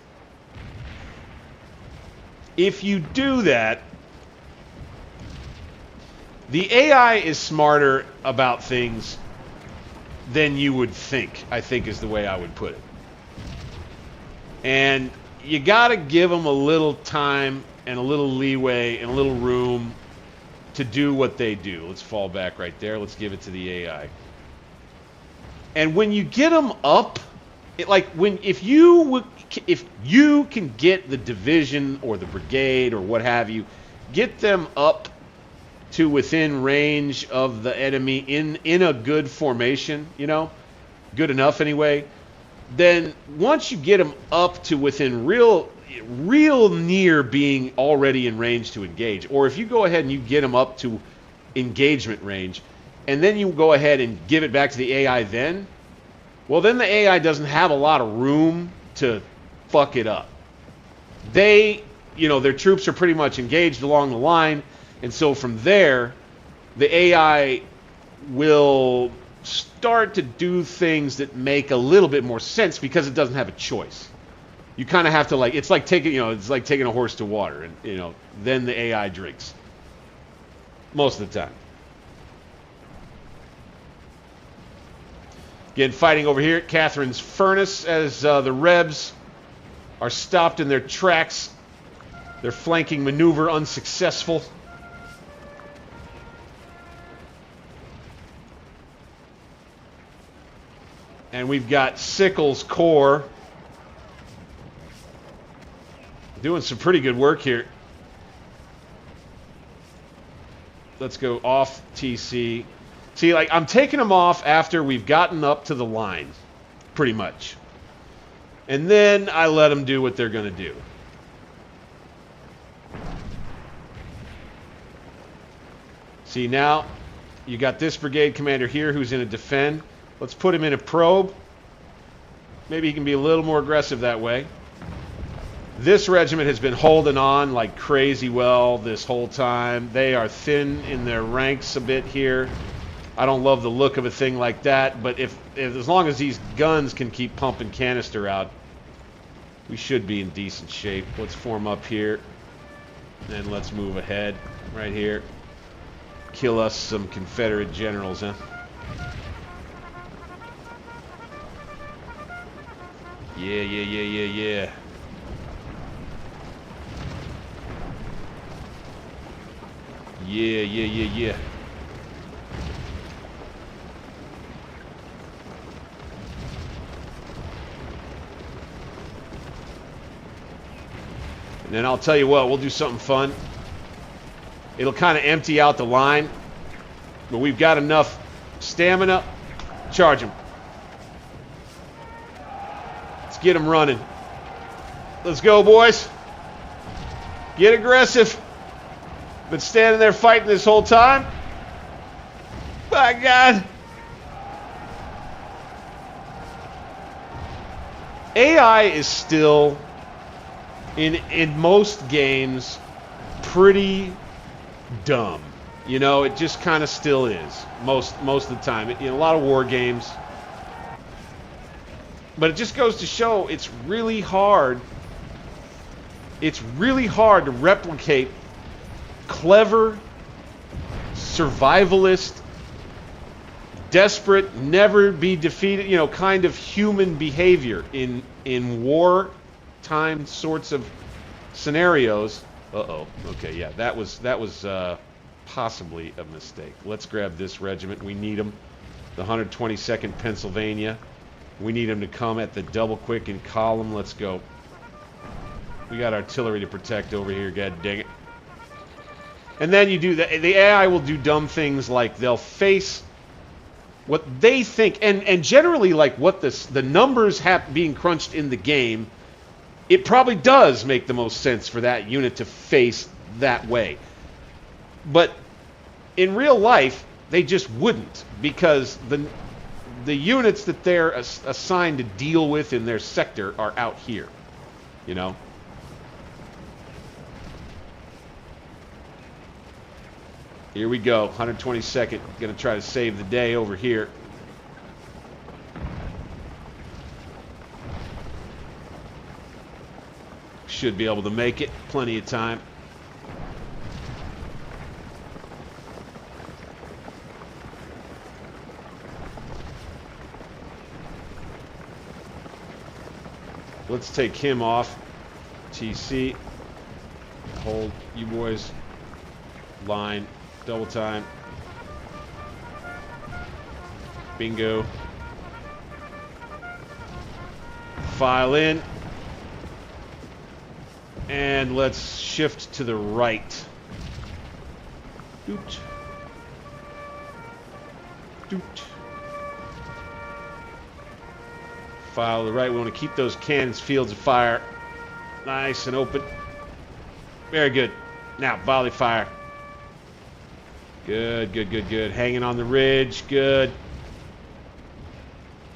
if you do that, the AI is smarter about things than you would think, I think is the way I would put it. And you gotta give them a little time and a little leeway and a little room to do what they do. Let's fall back right there. Let's give it to the AI. And when you get them up, if you can get the division or the brigade or what have you, get them up to within range of the enemy in a good formation, you know, good enough anyway, then once you get them up to within real near being already in range to engage, or if you go ahead and you get them up to engagement range, and then you go ahead and give it back to the AI then, well, then the AI doesn't have a lot of room to fuck it up. They, you know, their troops are pretty much engaged along the line, and so from there, the AI will start to do things that make a little bit more sense because it doesn't have a choice. You kind of have to, like, it's like taking a horse to water, and, you know, then the AI drinks. Most of the time. Again, fighting over here at Catherine's Furnace as the Rebs are stopped in their tracks. Their flanking maneuver unsuccessful. And we've got Sickles' Corps doing some pretty good work here. Let's go off TC. See, like, I'm taking them off after we've gotten up to the line, pretty much. And then I let them do what they're going to do. See, now you got this brigade commander here who's in a defend. Let's put him in a probe. Maybe he can be a little more aggressive that way. This regiment has been holding on like crazy well this whole time. They are thin in their ranks a bit here. I don't love the look of a thing like that, but if as long as these guns can keep pumping canister out, we should be in decent shape. Let's form up here, and let's move ahead right here. Kill us some Confederate generals, huh? Yeah, yeah, yeah, yeah, yeah. Yeah, yeah, yeah, yeah. And then I'll tell you what, we'll do something fun. It'll kind of empty out the line, but we've got enough stamina. Charge him. Let's get him running. Let's go, boys. Get aggressive. Been standing there fighting this whole time. My God. AI is still, in most games, pretty dumb. You know, it just kind of still is most of the time. In a lot of war games. But it just goes to show it's really hard. It's really hard to replicate clever, survivalist, desperate, never be defeated, you know, kind of human behavior in war-time sorts of scenarios. Uh-oh. Okay, yeah, that was possibly a mistake. Let's grab this regiment. We need them. The 122nd Pennsylvania. We need them to come at the double quick in column. Let's go. We got artillery to protect over here. God dang it. And then you do that. The AI will do dumb things like they'll face what they think, and generally like what the numbers being crunched in the game. It probably does make the most sense for that unit to face that way. But in real life, they just wouldn't, because the units that they're assigned to deal with in their sector are out here, you know? Here we go, 122nd, gonna try to save the day over here. Should be able to make it, plenty of time. Let's take him off. TC. Hold, you boys. Line. Double time. Bingo. File in. And let's shift to the right. Doot. Doot. File to the right. We want to keep those cannons fields of fire nice and open. Very good. Now, volley fire. Good, good, good, good. Hanging on the ridge. Good.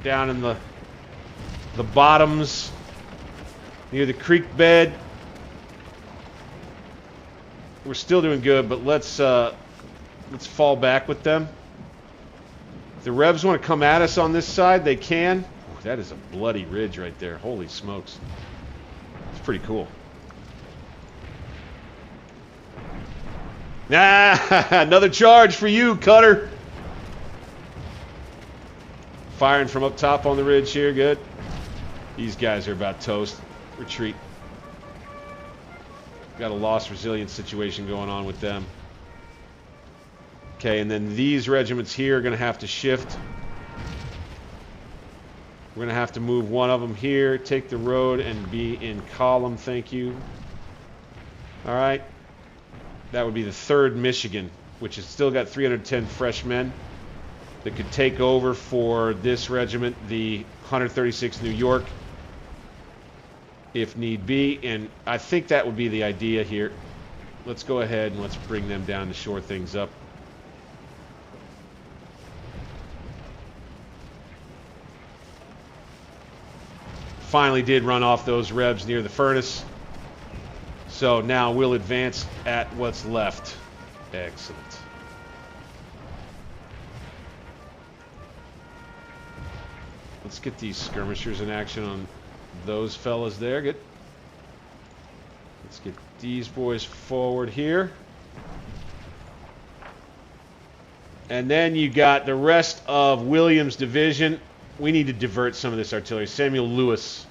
Down in the bottoms near the creek bed. We're still doing good, but let's fall back with them. If the Revs want to come at us on this side, they can. Ooh, that is a bloody ridge right there. Holy smokes. It's pretty cool. Ah, another charge for you, Cutter. Firing from up top on the ridge here. Good. These guys are about toast. Retreat. Got a lost resilience situation going on with them. Okay, and then these regiments here are going to have to shift. We're going to have to move one of them here, take the road, and be in column. Thank you. All right. That would be the 3rd Michigan, which has still got 310 fresh men that could take over for this regiment, the 136th New York, if need be. And I think that would be the idea here. Let's go ahead and let's bring them down to shore things up. Finally did run off those Revs near the furnace. So now we'll advance at what's left. Excellent. Let's get these skirmishers in action on those fellas there. Good. Let's get these boys forward here. And then you got the rest of Williams' division. We need to divert some of this artillery. Samuel Lewis.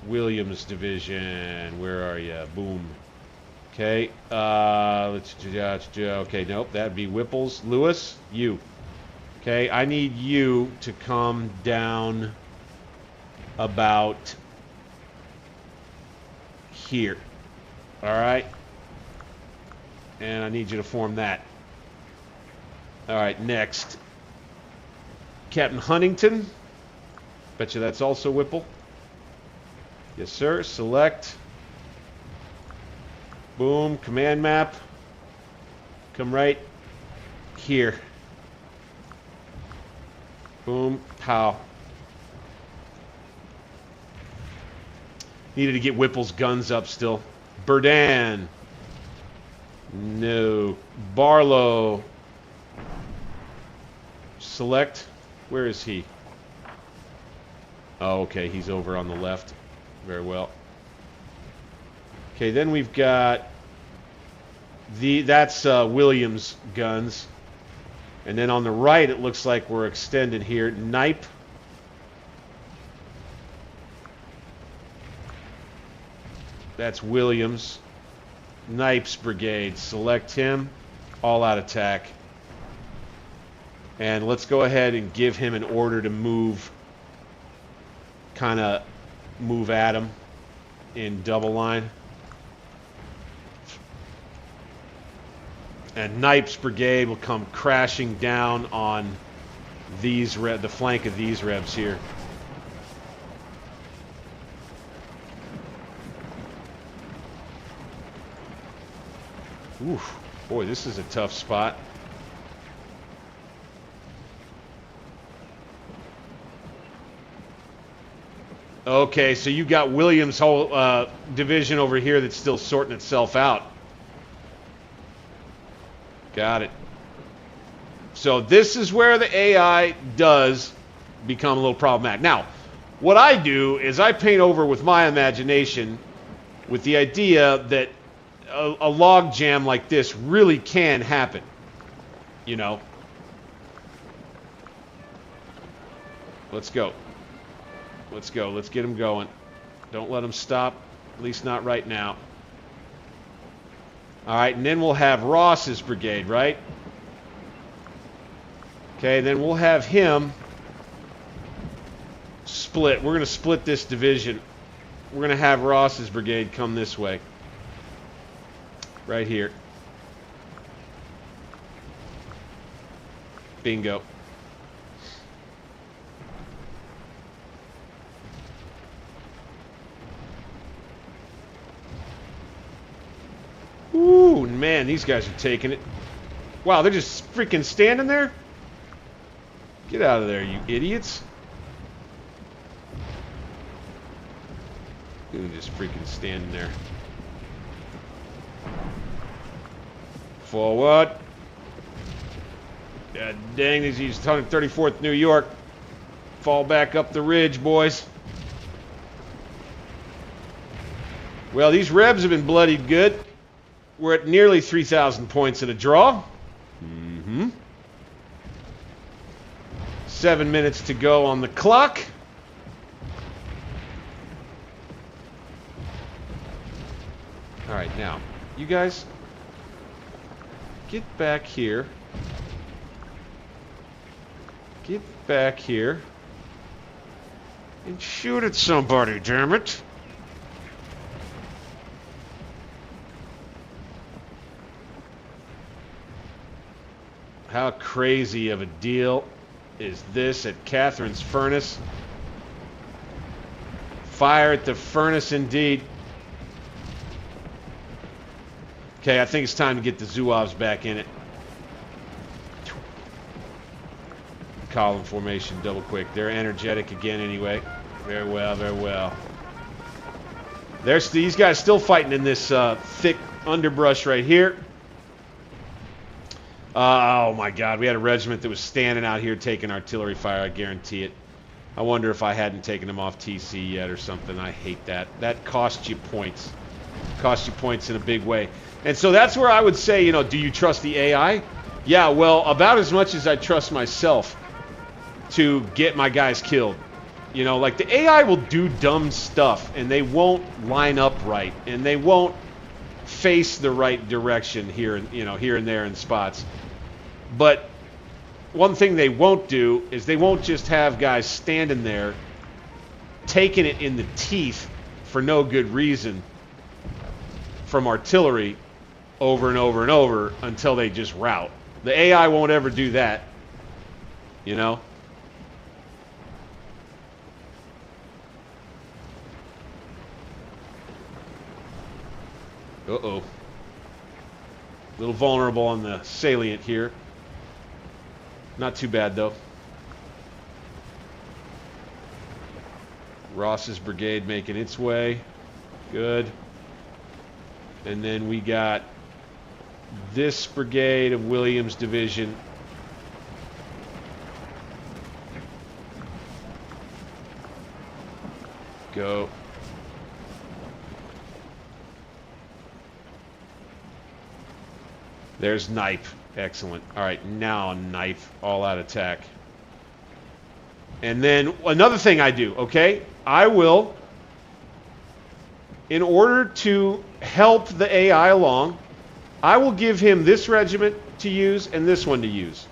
Williams' division. Where are you? Boom. Okay. Okay, nope. That'd be Whipple's. Lewis, you. Okay, I need you to come down about here. All right. And I need you to form that. All right, next. Captain Huntington. Bet you that's also Whipple. Yes, sir. Select. Boom. Command map. Come right here. Boom. Pow. Needed to get Whipple's guns up still. Berdan. No. Barlow. Select. Where is he? Oh, okay. He's over on the left. Very well. Okay, then we've got that's Williams' guns. And then on the right, it looks like we're extended here. Knipe. That's Williams. Knipe's brigade. Select him. All-out attack. And let's go ahead and give him an order to move. Kind of move at him in double line. And Knipe's brigade will come crashing down on the flank of these rebs here. Oof. Boy, this is a tough spot. Okay, so you got Williams' whole division over here that's still sorting itself out. Got it. So this is where the AI does become a little problematic. Now, what I do is I paint over with my imagination with the idea that a log jam like this really can happen. You know? Let's go. Let's go. Let's get them going. Don't let them stop. At least not right now. All right, and then we'll have Ross's brigade, right? Okay, then we'll have him split. We're going to split this division. We're going to have Ross's brigade come this way. Right here. Bingo. Ooh, man, these guys are taking it. Wow, they're just freaking standing there? Get out of there, you idiots. They're just freaking standing there. Forward. God dang, these 134th New York. Fall back up the ridge, boys. Well, these Rebs have been bloodied good. We're at nearly 3,000 points in a draw. 7 minutes to go on the clock. All right, now, you guys, get back here. Get back here. And shoot at somebody, damn it. How crazy of a deal is this at Catherine's Furnace? Fire at the furnace indeed. Okay, I think it's time to get the Zouaves back in it. Column formation, double quick. They're energetic again anyway. Very well, very well. These guys still fighting in this thick underbrush right here. Oh my God, we had a regiment that was standing out here taking artillery fire, I guarantee it. I wonder if I hadn't taken them off TC yet or something. I hate that. That costs you points. Costs you points in a big way. And so that's where I would say, you know, do you trust the AI? Yeah, well, about as much as I trust myself to get my guys killed. You know, like the AI will do dumb stuff and they won't line up right and they won't face the right direction here, you know, here and there in spots. But one thing they won't do is they won't just have guys standing there taking it in the teeth for no good reason from artillery over and over and over until they just rout. The AI won't ever do that, you know? Uh-oh. A little vulnerable on the salient here. Not too bad, though. Ross's brigade making its way. Good. And then we got this brigade of Williams' division. Go. There's knife. Excellent. All right, now a knife. All-out attack. And then another thing I do, okay? I will, in order to help the AI along, I will give him this regiment to use and this one to use.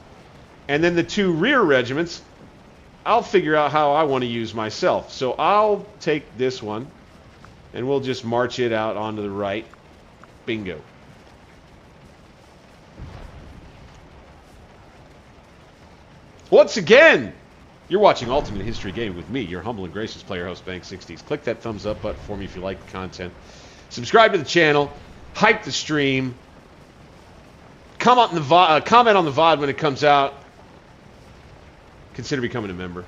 And then the two rear regiments, I'll figure out how I want to use myself. So I'll take this one, and we'll just march it out onto the right. Bingo. Once again, you're watching Ultimate History Game with me, your humble and gracious player host, Bank60s. Click that thumbs up button for me if you like the content. Subscribe to the channel. Hype the stream. Comment on the VOD when it comes out. Consider becoming a member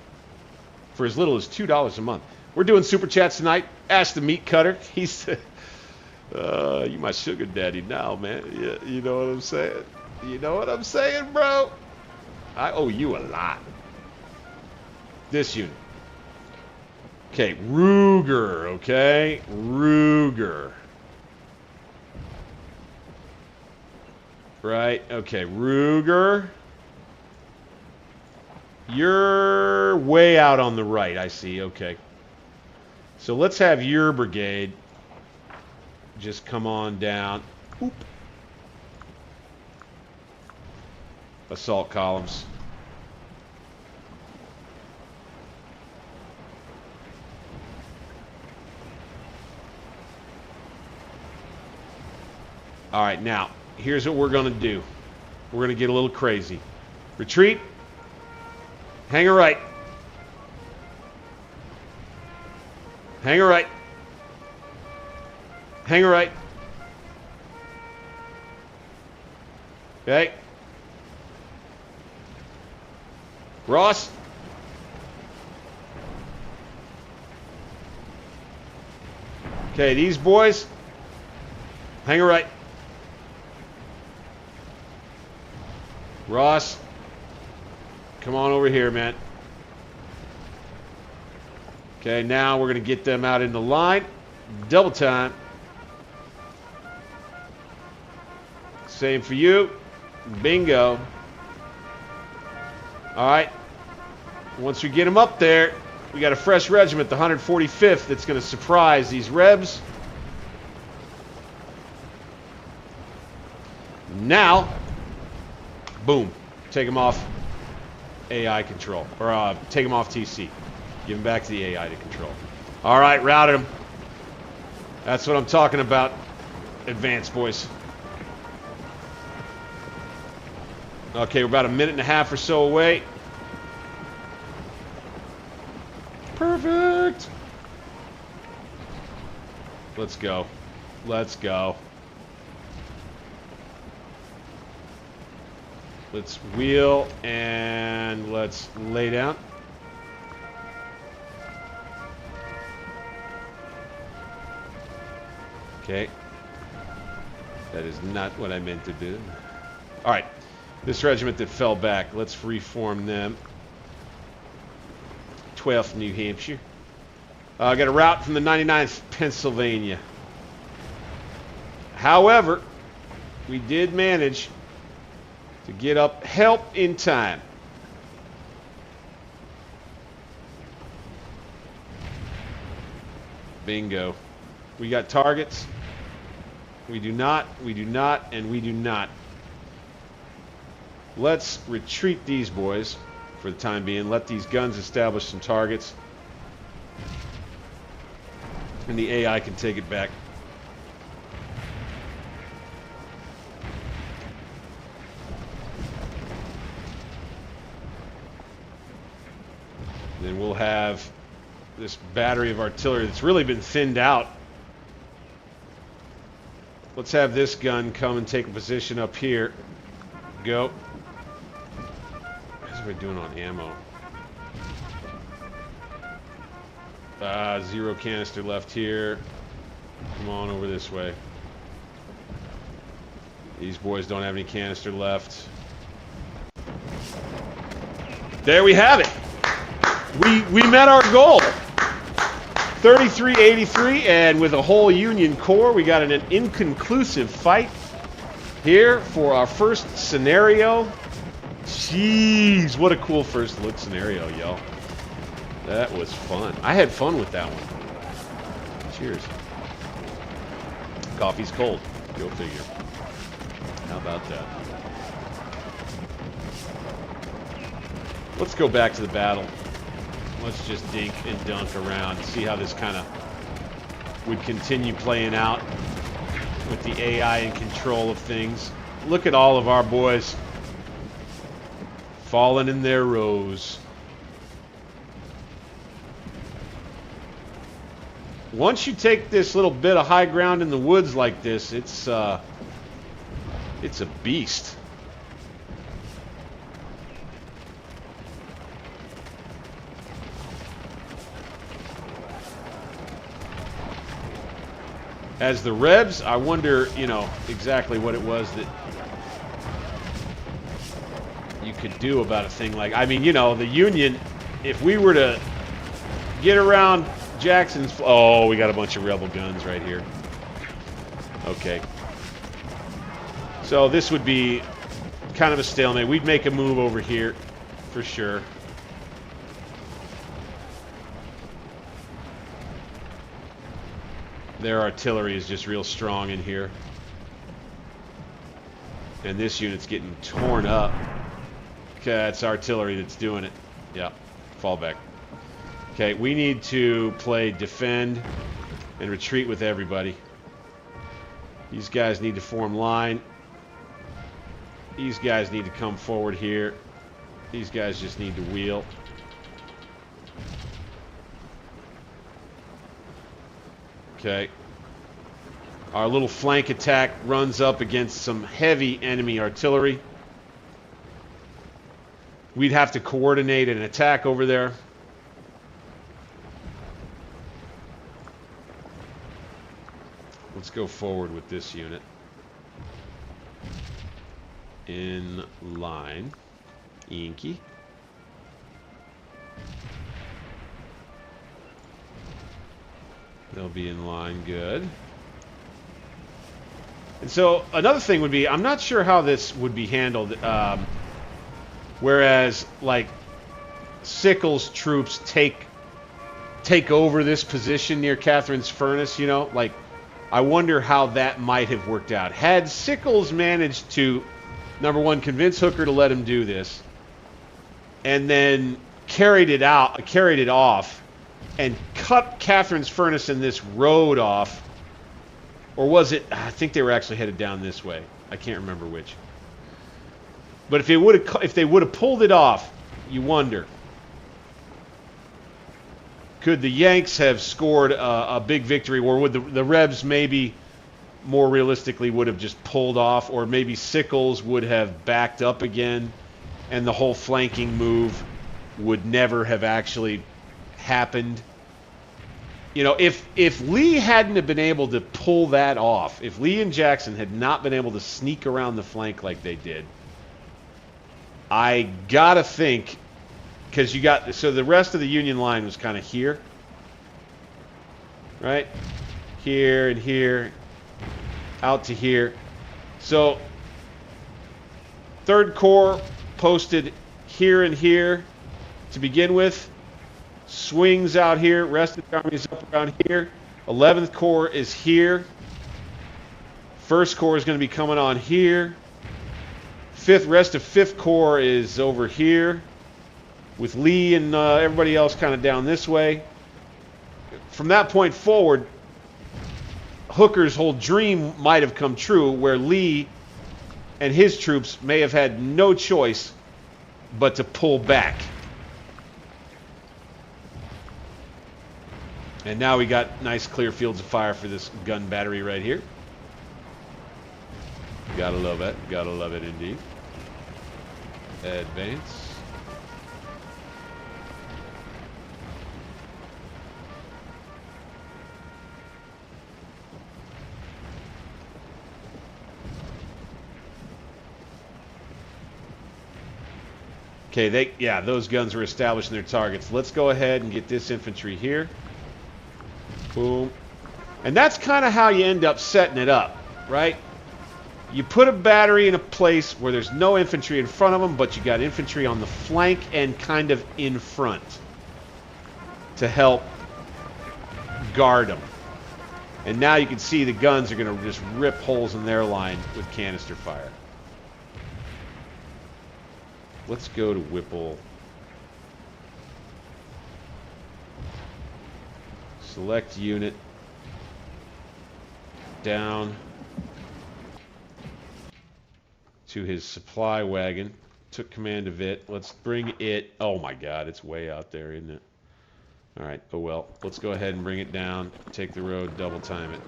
for as little as $2 a month. We're doing Super Chats tonight. Ask the Meat Cutter. He's you my sugar daddy now, man. Yeah, you know what I'm saying? You know what I'm saying, bro? I owe you a lot. This unit. Okay, Ruger, okay? Ruger. Right, okay, Ruger. You're way out on the right, I see, okay. So let's have your brigade just come on down. Oop. Assault columns. All right, now, here's what we're going to do. We're going to get a little crazy. Retreat. Hang a right. Hang a right. Hang a right. Okay. Ross. Okay, these boys. Hang a right. Ross. Come on over here, man. Okay, now we're going to get them out in the line. Double time. Same for you. Bingo. All right. Once we get them up there, we got a fresh regiment, the 145th, that's going to surprise these Rebs. Now, boom. Take them off AI control. Or take them off TC. Give them back to the AI to control. All right, routed them. That's what I'm talking about. Advance, boys. Okay, we're about a minute and a half or so away. Perfect. Let's go. Let's go. Let's wheel and let's lay down. Okay. That is not what I meant to do. All right. This regiment that fell back, let's reform them. 12th New Hampshire. I got a route from the 99th Pennsylvania. However, we did manage to get up help in time. Bingo. We got targets. We do not, and we do not. Let's retreat these boys for the time being. Let these guns establish some targets. And the AI can take it back. Then we'll have this battery of artillery that's really been thinned out. Let's have this gun come and take a position up here. Go. How's we doing on ammo? 0 canister left here. Come on over this way. These boys don't have any canister left. There we have it. We met our goal. 3383, and with a whole Union Corps, we got an inconclusive fight here for our first scenario. Jeez, what a cool first look scenario, y'all. That was fun. I had fun with that one. Cheers. Coffee's cold. Go figure. How about that? Let's go back to the battle. Let's just dink and dunk around, see how this kind of would continue playing out with the AI in control of things. Look at all of our boys falling in their rows. Once you take this little bit of high ground in the woods like this, it's a beast. As the Rebs, I wonder, you know, exactly what it was that you could do about a thing like... I mean, you know, the Union, if we were to get around Jackson's... Oh, we got a bunch of rebel guns right here. Okay. So this would be kind of a stalemate. We'd make a move over here, for sure. Their artillery is just real strong in here. And this unit's getting torn up. Okay, it's artillery that's doing it. Yeah, fall back. Okay, we need to play defend and retreat with everybody. These guys need to form line. These guys need to come forward here. These guys just need to wheel. Okay. Our little flank attack runs up against some heavy enemy artillery. We'd have to coordinate an attack over there. Let's go forward with this unit. In line. Inky. They'll be in line, good. And so another thing would be, I'm not sure how this would be handled. Whereas, like, Sickles' troops take over this position near Catherine's Furnace, you know, like, I wonder how that might have worked out. Had Sickles managed to, number one, convince Hooker to let him do this, and then carried it off, and cut Catherine's Furnace and this road off, or was it? I think they were actually headed down this way. I can't remember which. But if they would have pulled it off, you wonder, could the Yanks have scored a big victory, or would the Rebs maybe more realistically would have just pulled off, or maybe Sickles would have backed up again, and the whole flanking move would never have actually happened? You know, if Lee hadn't have been able to pull that off, if Lee and Jackson had not been able to sneak around the flank like they did, I gotta think, because you got, so the rest of the Union line was kind of here, right? Here and here, out to here. So 3rd Corps posted here and here to begin with. Swings out here. Rest of the army is up around here. 11th Corps is here. 1st Corps is going to be coming on here. Rest of 5th Corps is over here, with Lee and everybody else kind of down this way. From that point forward, Hooker's whole dream might have come true, where Lee and his troops may have had no choice but to pull back. And now we got nice clear fields of fire for this gun battery right here. Gotta love it. Gotta love it indeed. Advance. Okay, yeah, those guns were establishing their targets. Let's go ahead and get this infantry here. Boom. And that's kind of how you end up setting it up, right? You put a battery in a place where there's no infantry in front of them, but you got infantry on the flank and kind of in front to help guard them. And now you can see the guns are going to just rip holes in their line with canister fire. Let's go to Whipple. Select unit. Down to his supply wagon. Took command of it. Let's bring it. Oh my god, it's way out there, isn't it? Alright, oh well. Let's go ahead and bring it down. Take the road, double time it.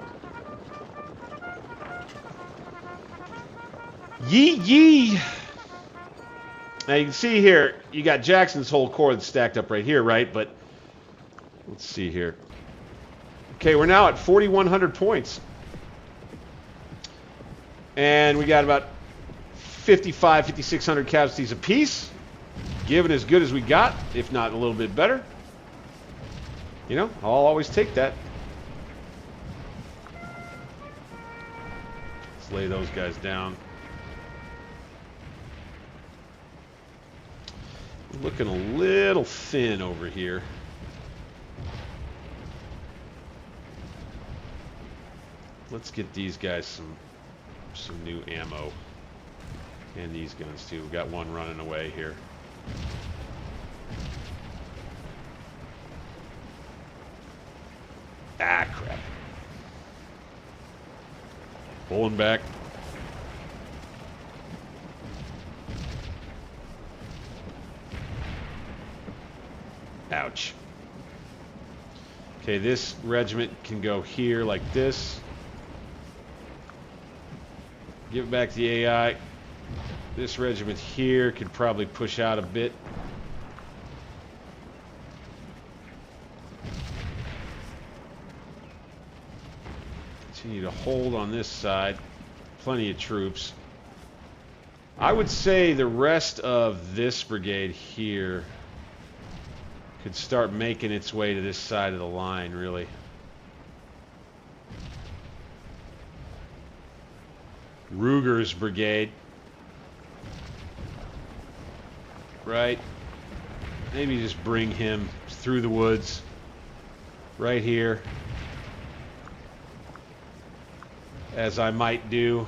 Yee yee! Now you can see here, you got Jackson's whole corps that's stacked up right here, right? But let's see here. Okay, we're now at 4,100 points. And we got about 5,600 casualties apiece. Given as good as we got, if not a little bit better. You know, I'll always take that. Let's lay those guys down. Looking a little thin over here. Let's get these guys some new ammo. And these guns too. We've got one running away here. Ah, crap. Pulling back. Ouch. Okay, this regiment can go here like this. Give it back to the AI. This regiment here could probably push out a bit. Continue to hold on this side. Plenty of troops. I would say the rest of this brigade here could start making its way to this side of the line, really. Ruger's brigade. Right. Maybe just bring him through the woods. Right here. As I might do.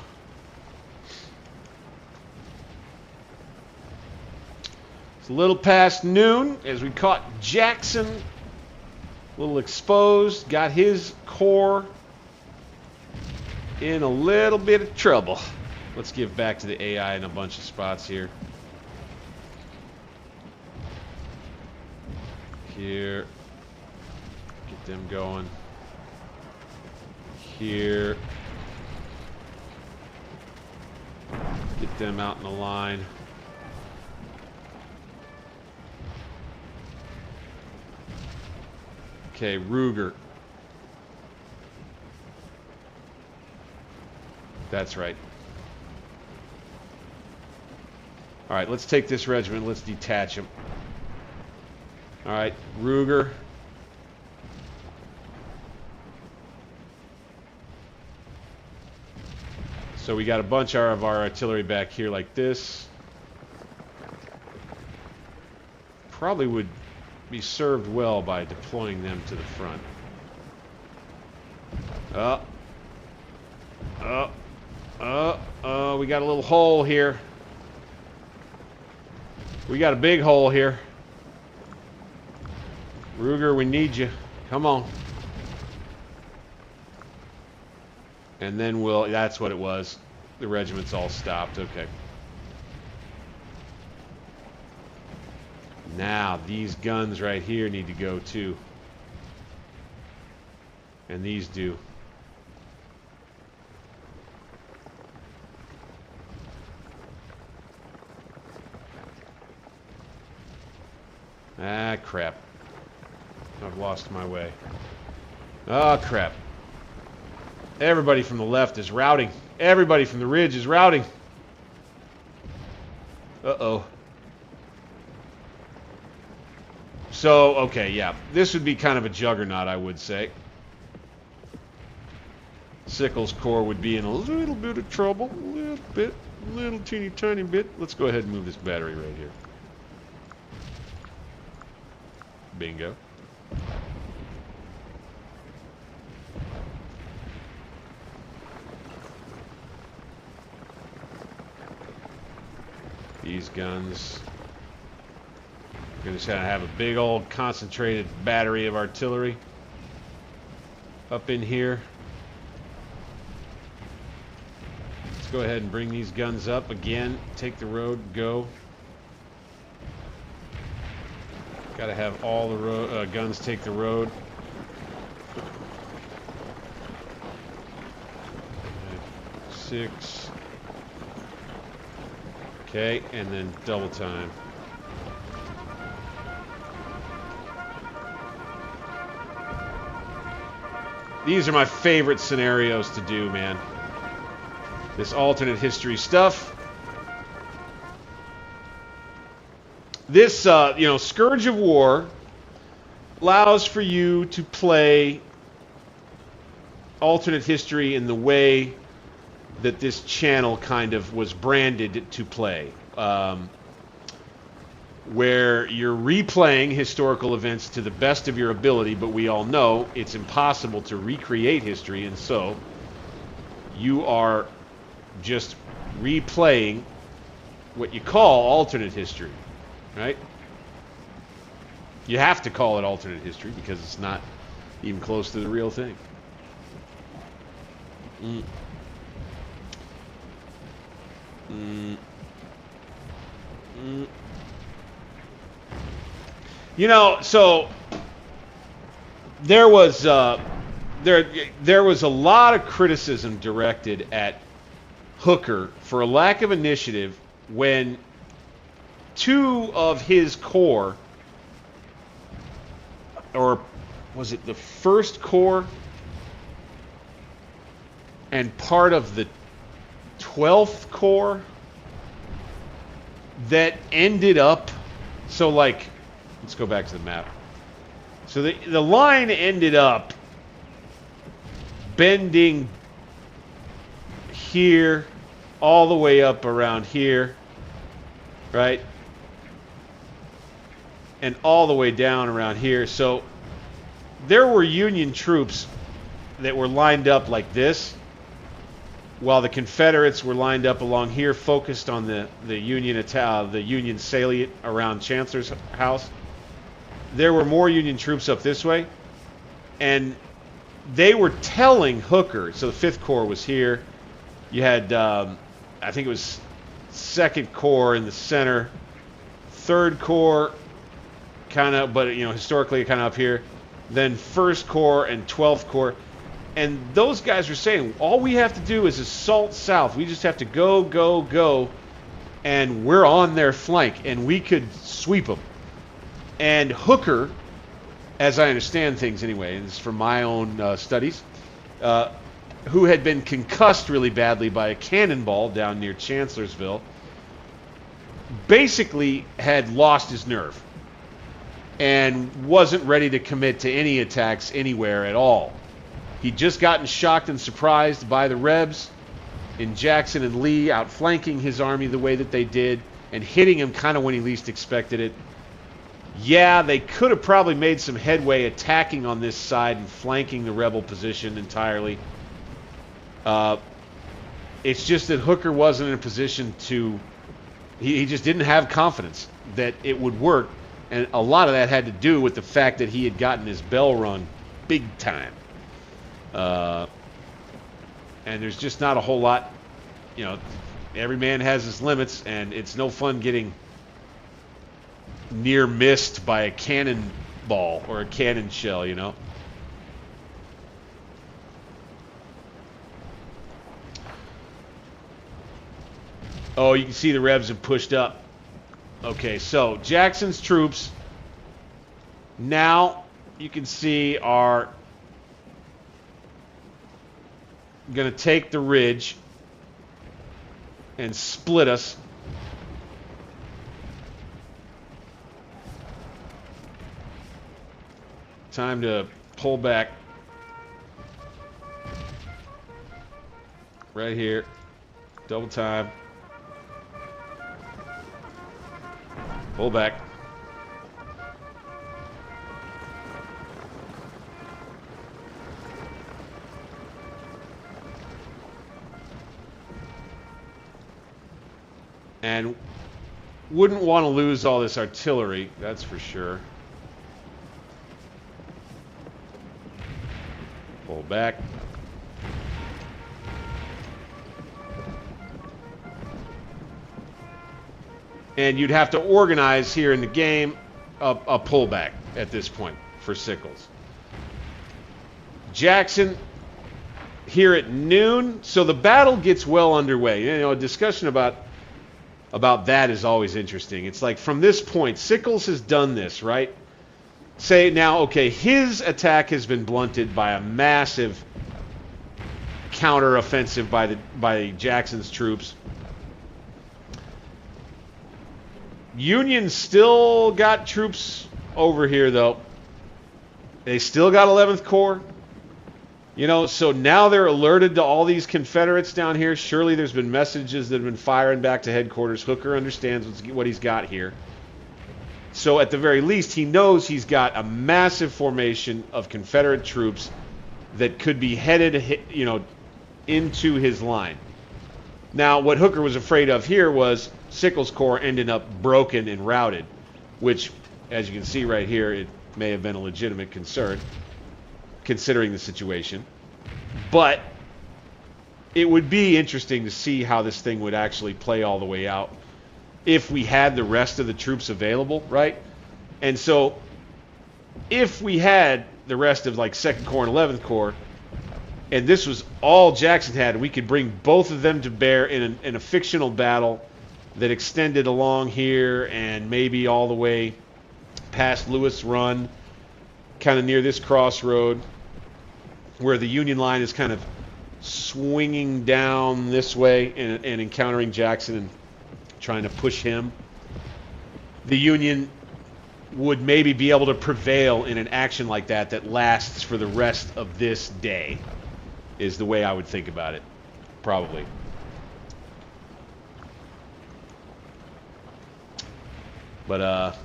It's a little past noon as we caught Jackson. A little exposed. Got his corps in a little bit of trouble. Let's give back to the AI in a bunch of spots here. Here. Get them going. Here. Get them out in the line. Okay, Ruger. That's right. All right, let's take this regiment. Let's detach him. All right, Ruger. So we got a bunch of our artillery back here like this. Probably would be served well by deploying them to the front. We got a little hole here. We got a big hole here. Ruger, we need you. Come on. And then that's what it was. The regiment's all stopped. Okay. Now, these guns right here need to go too. And these do. Ah, crap. I've lost my way. Oh, crap. Everybody from the left is routing. Everybody from the ridge is routing. Uh-oh. So, okay, yeah. This would be kind of a juggernaut, I would say. Sickles' corps would be in a little bit of trouble. A little teeny tiny bit. Let's go ahead and move this battery right here. Bingo. These guns. We're going to have a big old concentrated battery of artillery up in here. Let's go ahead and bring these guns up again. Take the road, go. Got to have all the guns take the road. 6. Okay, and then double time. These are my favorite scenarios to do, man. This alternate history stuff. This, Scourge of War allows for you to play alternate history in the way that this channel kind of was branded to play. Where you're replaying historical events to the best of your ability, but we all know it's impossible to recreate history, and so you are just replaying what you call alternate history. Right? You have to call it alternate history because it's not even close to the real thing. You know, so there was there was a lot of criticism directed at Hooker for a lack of initiative when 2 of his corps, or was it the 1st Corps and part of the 12th Corps that ended up, so like, let's go back to the map. So the line ended up bending here all the way up around here, right? And all the way down around here. So there were Union troops that were lined up like this, while the Confederates were lined up along here, focused on the Union salient around Chancellor's house. There were more Union troops up this way, and they were telling Hooker. So the 5th Corps was here. You had, I think it was 2nd Corps in the center, 3rd Corps kind of, but historically kind of up here, then 1st Corps and 12th Corps. And those guys were saying, all we have to do is assault south. We just have to go, go, go, and we're on their flank, and we could sweep them. And Hooker, as I understand things anyway, and this is from my own studies, who had been concussed really badly by a cannonball down near Chancellorsville, basically had lost his nerve and wasn't ready to commit to any attacks anywhere at all. He'd just gotten shocked and surprised by the Rebs in Jackson and Lee outflanking his army the way that they did and hitting him kind of when he least expected it. Yeah, they could have probably made some headway attacking on this side and flanking the rebel position entirely. It's just that Hooker wasn't in a position to... He just didn't have confidence that it would work. And a lot of that had to do with the fact that he had gotten his bell rung big time. And there's just not a whole lot, you know, every man has his limits, and it's no fun getting near missed by a cannonball or a cannon shell, you know. Oh, you can see the Rebs have pushed up. Okay, so Jackson's troops now, you can see, are going to take the ridge and split us. Time to pull back. Right here. Double time. Pull back. And wouldn't want to lose all this artillery, that's for sure. Pull back. And you'd have to organize here in the game a pullback at this point for Sickles. Jackson here at noon. So the battle gets well underway. You know, a discussion about that is always interesting. It's like from this point, Sickles has done this, right? Say now, okay, his attack has been blunted by a massive counter-offensive by Jackson's troops. Union still got troops over here, though. They still got 11th Corps. You know, so now they're alerted to all these Confederates down here. Surely there's been messages that have been firing back to headquarters. Hooker understands what he's got here. So at the very least, he knows he's got a massive formation of Confederate troops that could be headed, you know, into his line. Now, what Hooker was afraid of here was Sickles' Corps ended up broken and routed, which, as you can see right here, it may have been a legitimate concern, considering the situation. But it would be interesting to see how this thing would actually play all the way out if we had the rest of the troops available, right? And so if we had the rest of like 2nd Corps and 11th Corps, and this was all Jackson had, we could bring both of them to bear in a fictional battle that extended along here and maybe all the way past Lewis Run, kind of near this crossroad, where the Union line is kind of swinging down this way and encountering Jackson and trying to push him. The Union would maybe be able to prevail in an action like that that lasts for the rest of this day, is the way I would think about it, probably. But, God,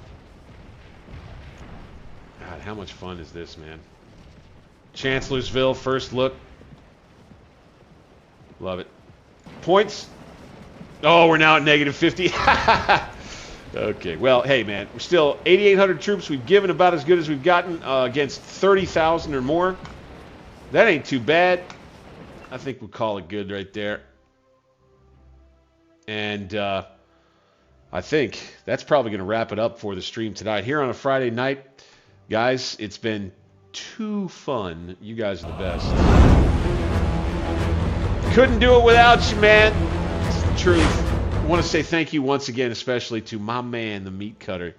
how much fun is this, man? Chancellorsville, first look. Love it. Points. Oh, we're now at -50. Okay, well, hey, man, we're still 8,800 troops. We've given about as good as we've gotten against 30,000 or more. That ain't too bad. I think we'll call it good right there. And I think that's probably going to wrap it up for the stream tonight. Here on a Friday night, guys, it's been too fun. You guys are the best. Couldn't do it without you, man. It's the truth. I want to say thank you once again, especially to my man, the meat cutter.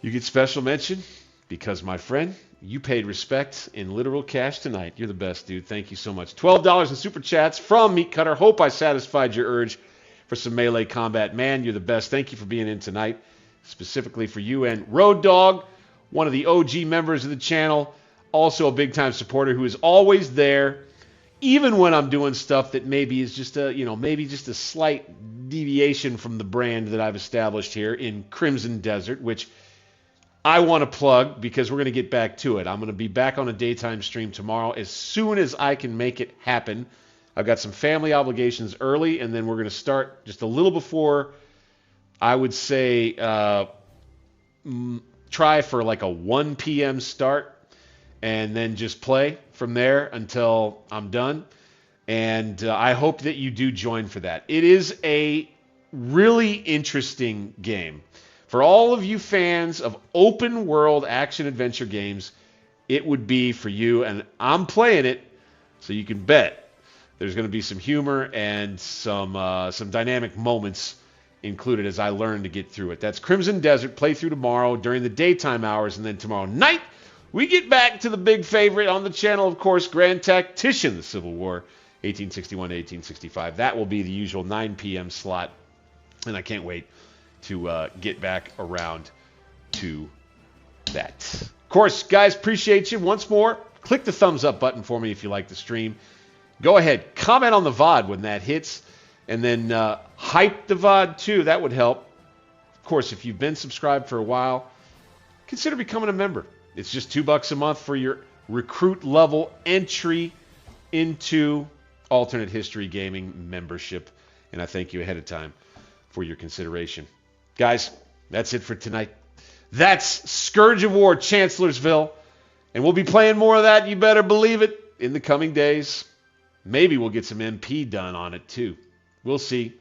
You get special mention because, my friend, you paid respect in literal cash tonight. You're the best, dude. Thank you so much. $12 in super chats from Meat Cutter. Hope I satisfied your urge for some melee combat. Man, you're the best. Thank you for being in tonight, specifically for you. And Road Dog, one of the OG members of the channel, also a big-time supporter who is always there, even when I'm doing stuff that maybe is just a, maybe just a slight deviation from the brand that I've established here in Crimson Desert, which I want to plug because we're going to get back to it. I'm going to be back on a daytime stream tomorrow as soon as I can make it happen. I've got some family obligations early, and then we're going to start just a little before, I would say, try for like a 1 p.m. start, and then just play from there until I'm done. And I hope that you do join for that. It is a really interesting game. For all of you fans of open world action-adventure games, it would be for you, and I'm playing it, so you can bet there's going to be some humor and some dynamic moments included as I learn to get through it. That's Crimson Desert, playthrough tomorrow during the daytime hours, and then tomorrow night we get back to the big favorite on the channel, of course, Grand Tactician, the Civil War, 1861 to 1865. That will be the usual 9 p.m. slot, and I can't wait to get back around to that. Of course, guys, appreciate you. Once more, click the thumbs up button for me if you like the stream. Go ahead, comment on the VOD when that hits, and then hype the VOD too. That would help. Of course, if you've been subscribed for a while, consider becoming a member. It's just $2 a month for your recruit level entry into Alternate History Gaming membership, and I thank you ahead of time for your consideration. Guys, that's it for tonight. That's Scourge of War, Chancellorsville. And we'll be playing more of that, you better believe it, in the coming days. Maybe we'll get some MP done on it, too. We'll see.